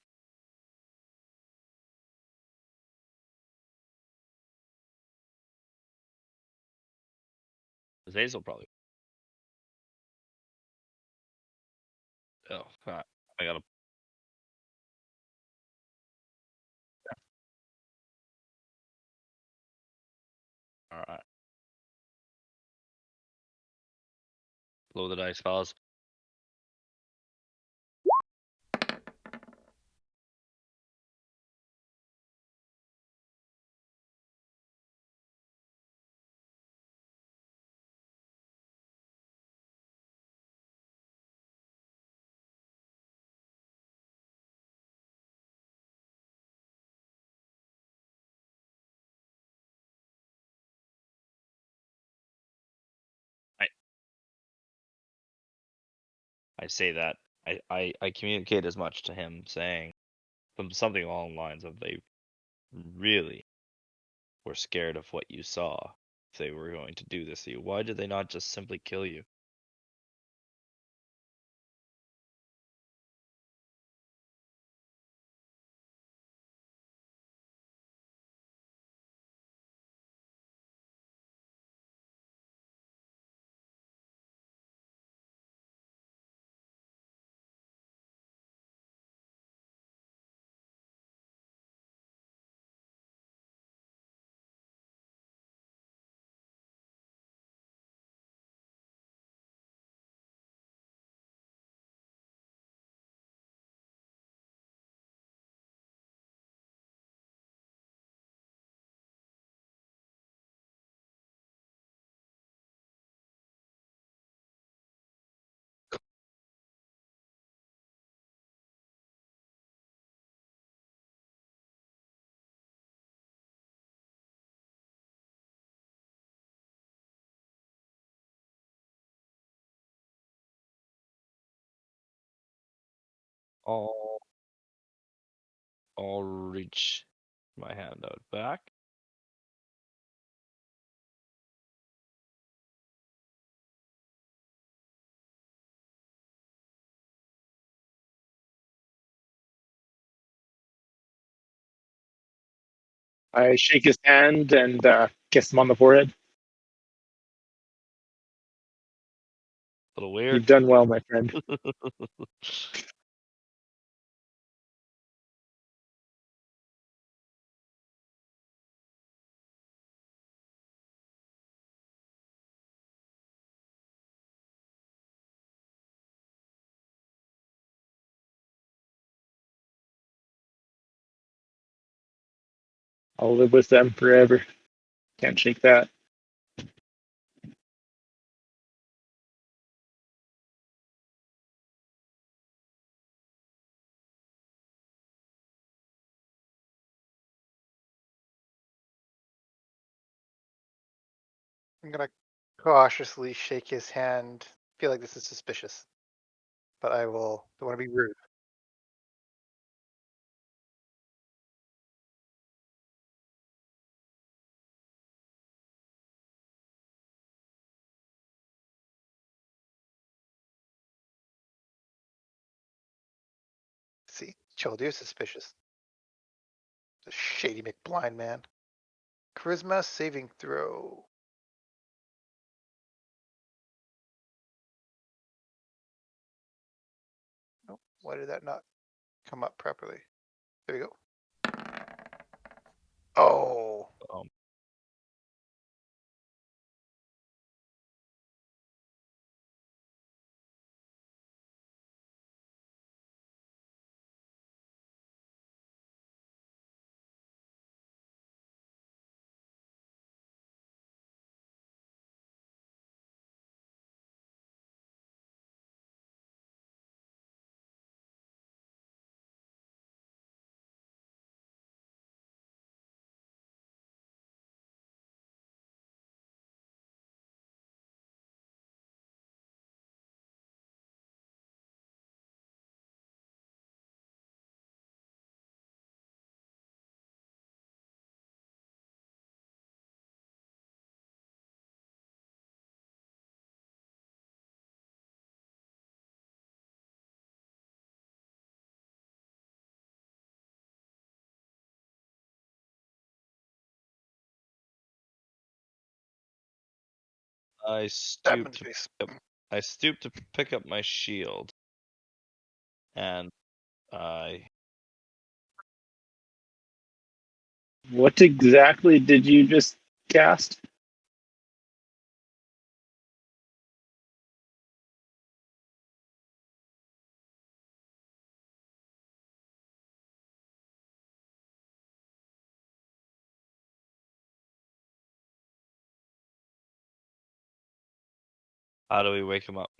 Zazel probably. Oh, crap. I gotta. All right. Blow the dice, fellas. I I say that. I communicate as much to him, saying something along the lines of they really were scared of what you saw. If they were going to do this to you, why did they not just simply kill you? I'll I'll reach my hand out back. I shake his hand and kiss him on the forehead. A little weird. You've done well, my friend. I'll live with them forever. Can't shake that. I'm gonna cautiously shake his hand. Feel like this is suspicious, but I will. Don't want to be rude. See, told you suspicious. The shady McBlind man. Charisma saving throw. Nope. Why did that not come up properly? There we go. Oh, Um, I that in stoop the to face. I stoop to pick up my shield, and I What exactly did you just cast? how do we wake him up?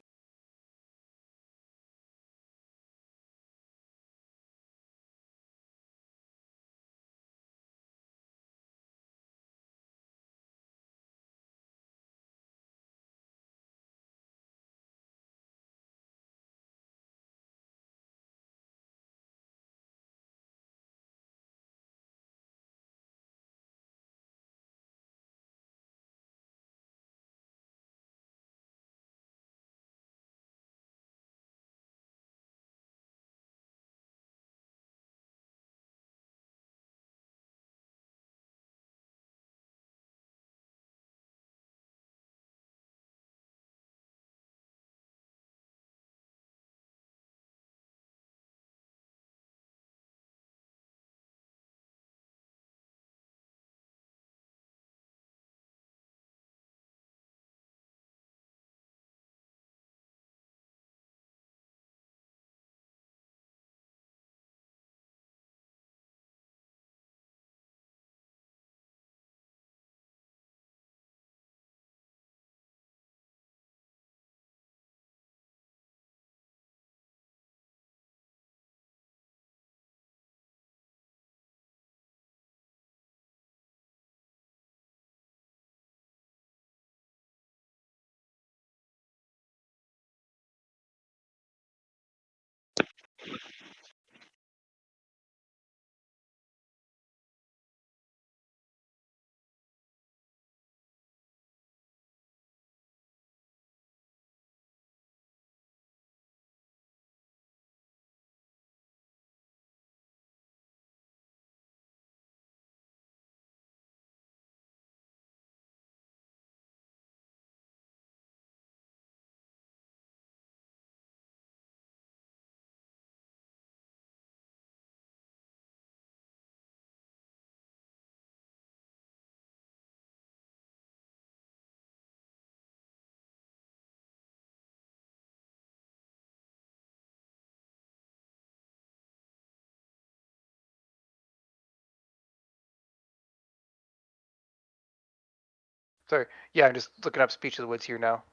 Sorry. Yeah, I'm just looking up Speech of the Woods here now.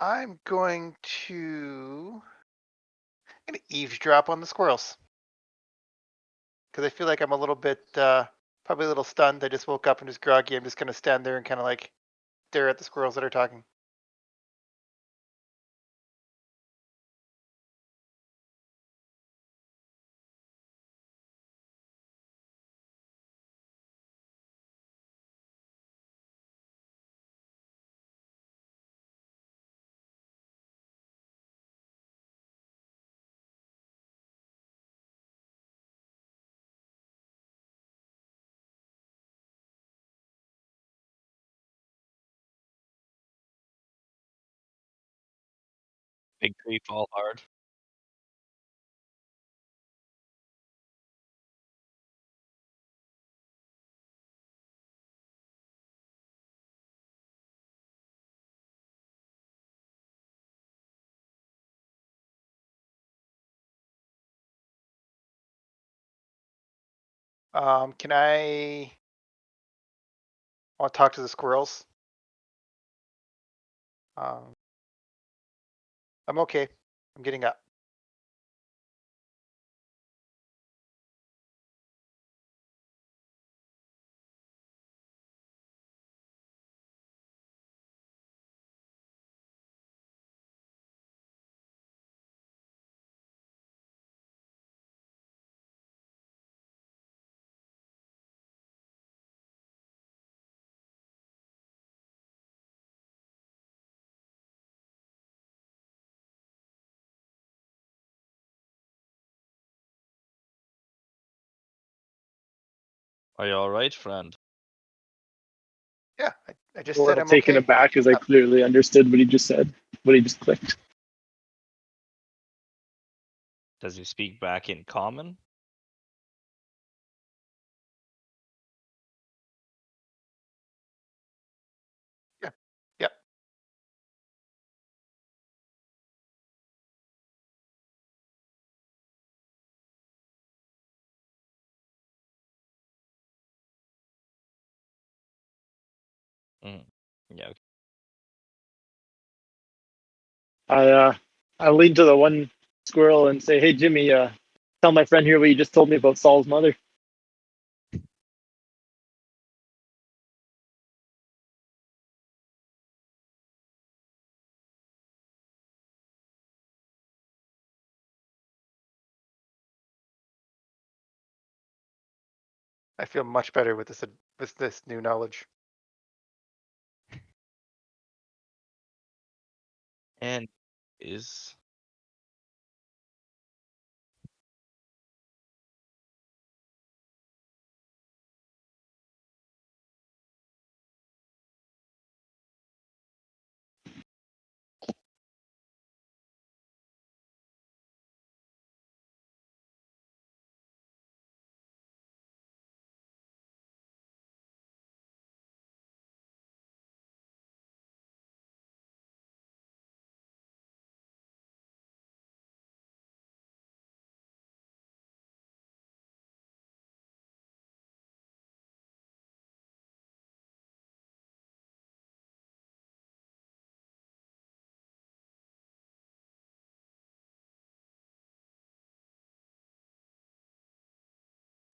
I'm going to eavesdrop on the squirrels because I feel like I'm a little bit, probably a little stunned. I just woke up and just groggy. I'm just gonna stand there and kind of like stare at the squirrels that are talking. Big tree fall hard. Can I want to talk to the squirrels? Um, I'm okay. I'm getting up. Are you all right, friend? Yeah, I just A said little I'm taken okay. aback as I clearly understood what he just said, what he just clicked. Does he speak back in common? Yeah. Yep. Mm. Yeah. I lean to the one squirrel and say, "Hey Jimmy, tell my friend here what you just told me about Saul's mother." I feel much better with this new knowledge. And is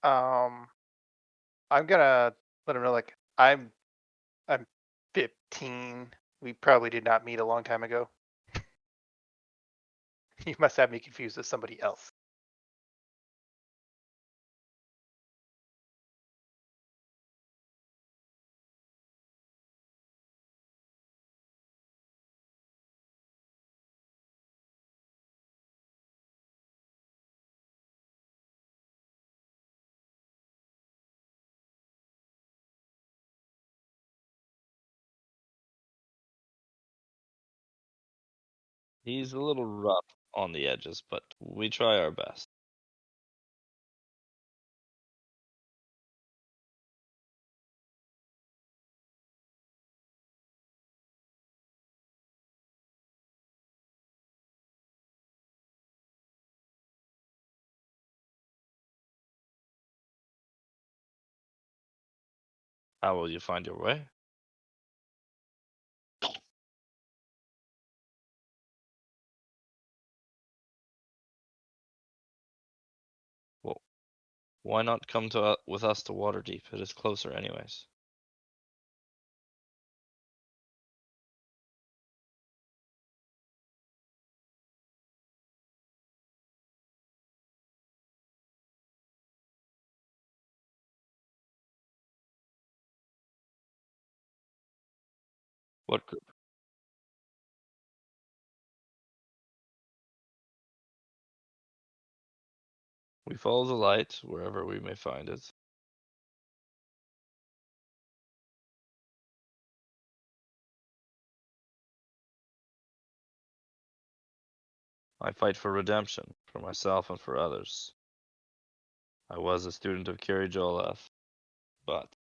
Um, I'm gonna let him know like I'm 15. We probably did not meet a long time ago. You must have me confused with somebody else. he's a little rough on the edges, but we try our best. How will you find your way? Well, why not come with us to Waterdeep? It is closer, anyways. What group? We follow the light wherever we may find it. I fight for redemption, for myself and for others. I was a student of Kiri-Joleth, but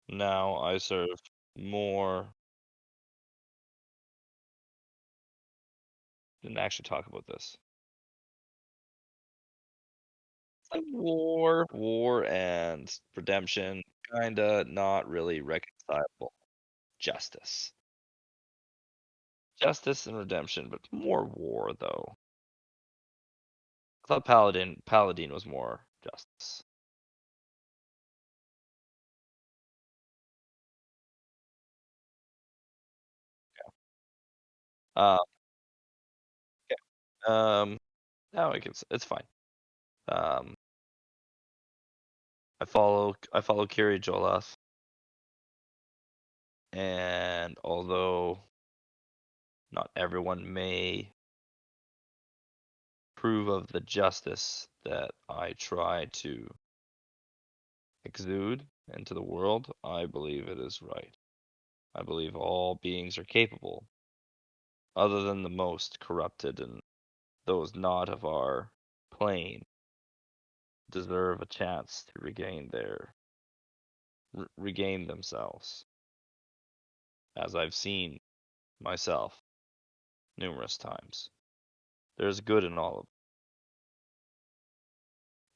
now I serve more. Didn't actually talk about this. Like war and redemption, kinda not really reconcilable. Justice. Justice and redemption, but more war though. I thought Paladin was more justice. Uh, okay. No, it's fine. Um, I follow Kiri-Joleth, and although not everyone may approve of the justice that I try to exude into the world, I believe it is right. I believe all beings are capable, other than the most corrupted and those not of our plane, deserve a chance to regain themselves, as I've seen myself numerous times. There's good in all of them.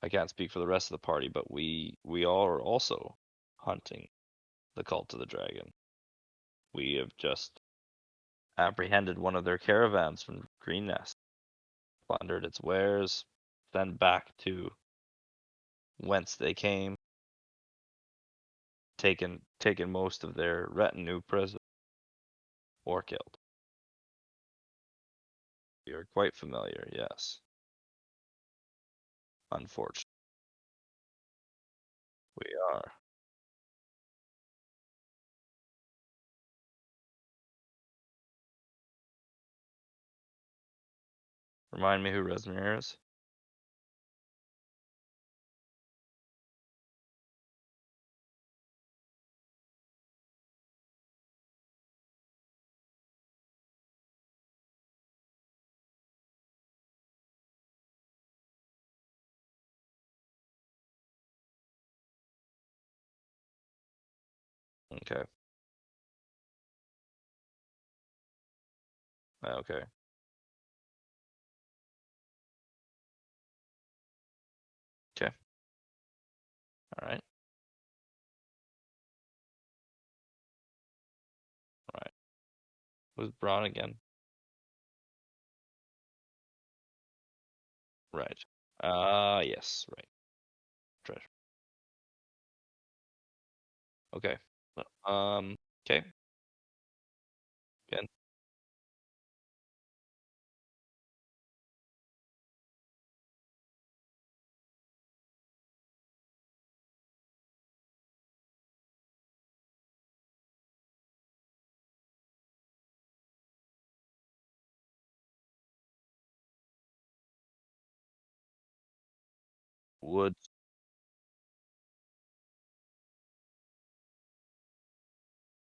I can't speak for the rest of the party, but we all are also hunting the cult of the dragon. We have just apprehended one of their caravans from Green Nest, plundered its wares, sent back to whence they came, taken most of their retinue prisoner or killed. We are quite familiar, yes. Unfortunately, we are. Remind me who Resmir is? Okay. Okay. Okay. All right. All right. Who's Braun again? Right. Yes. Right. Treasure. Okay. Okay. Again.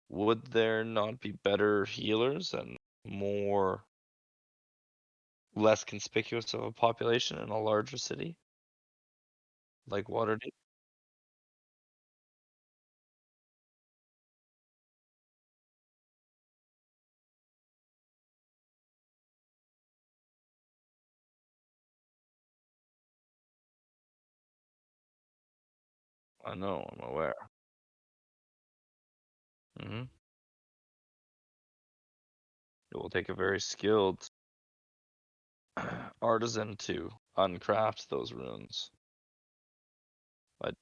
Would there not be better healers and less conspicuous of a population in a larger city like Waterdeep? I know, I'm aware. Mm-hmm. It will take a very skilled artisan to uncraft those runes. But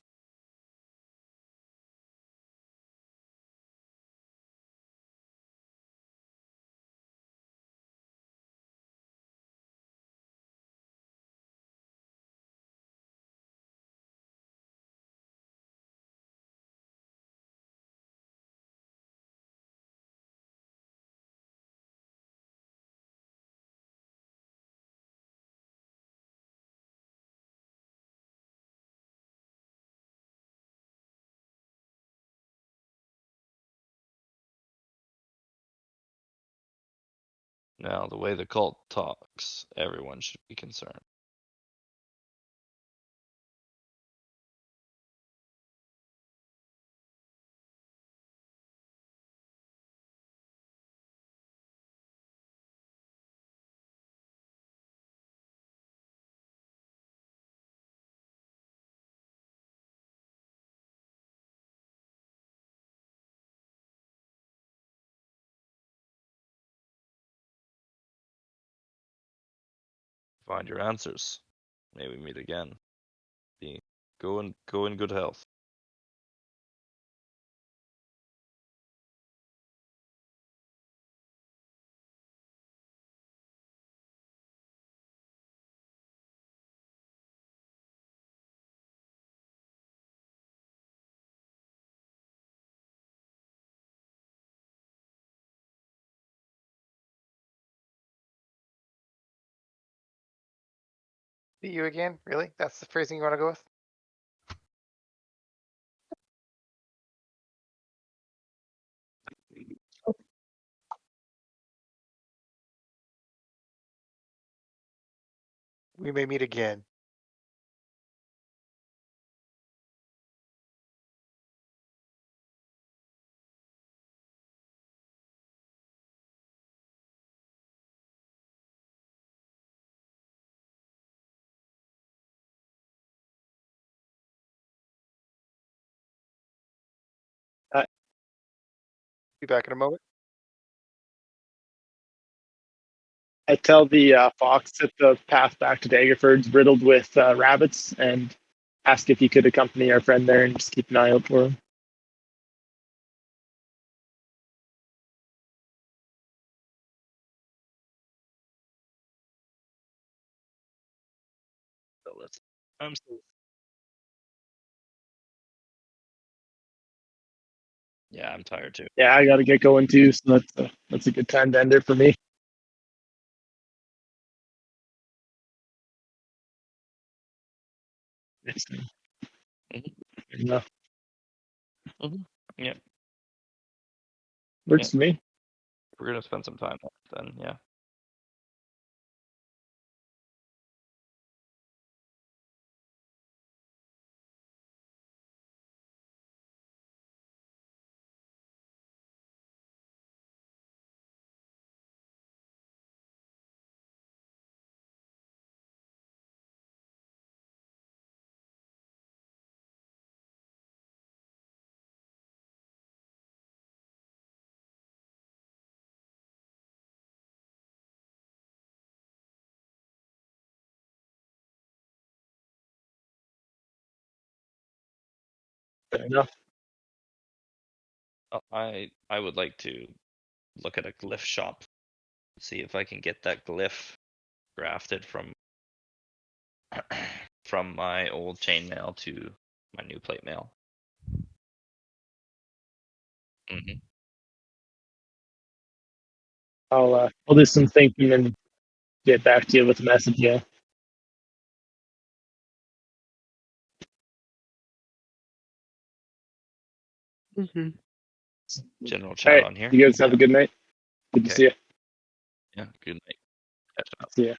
now, the way the cult talks, everyone should be concerned. Find your answers. May we meet again. Go in good health. See you again? Really? That's the phrasing you want to go with? We may meet again. Be back in a moment. I tell the fox that the path back to Daggerford's riddled with rabbits, and ask if he could accompany our friend there and just keep an eye out for him. So let's. I'm still. Yeah, I'm tired too. Yeah, I got to get going too, so that's a good time to end it for me. It's, enough. Yeah, Works for me. we're gonna spend some time then. Yeah. Fair enough. I would like to look at a glyph shop, see if I can get that glyph grafted from from my old chainmail to my new plate mail. Mm-hmm. I'll do some thinking and get back to you with a message. Yeah. General All chat right. on here. You guys have Yeah. a good night. Good to Okay. see you. Yeah. Good night. Catch up. See ya.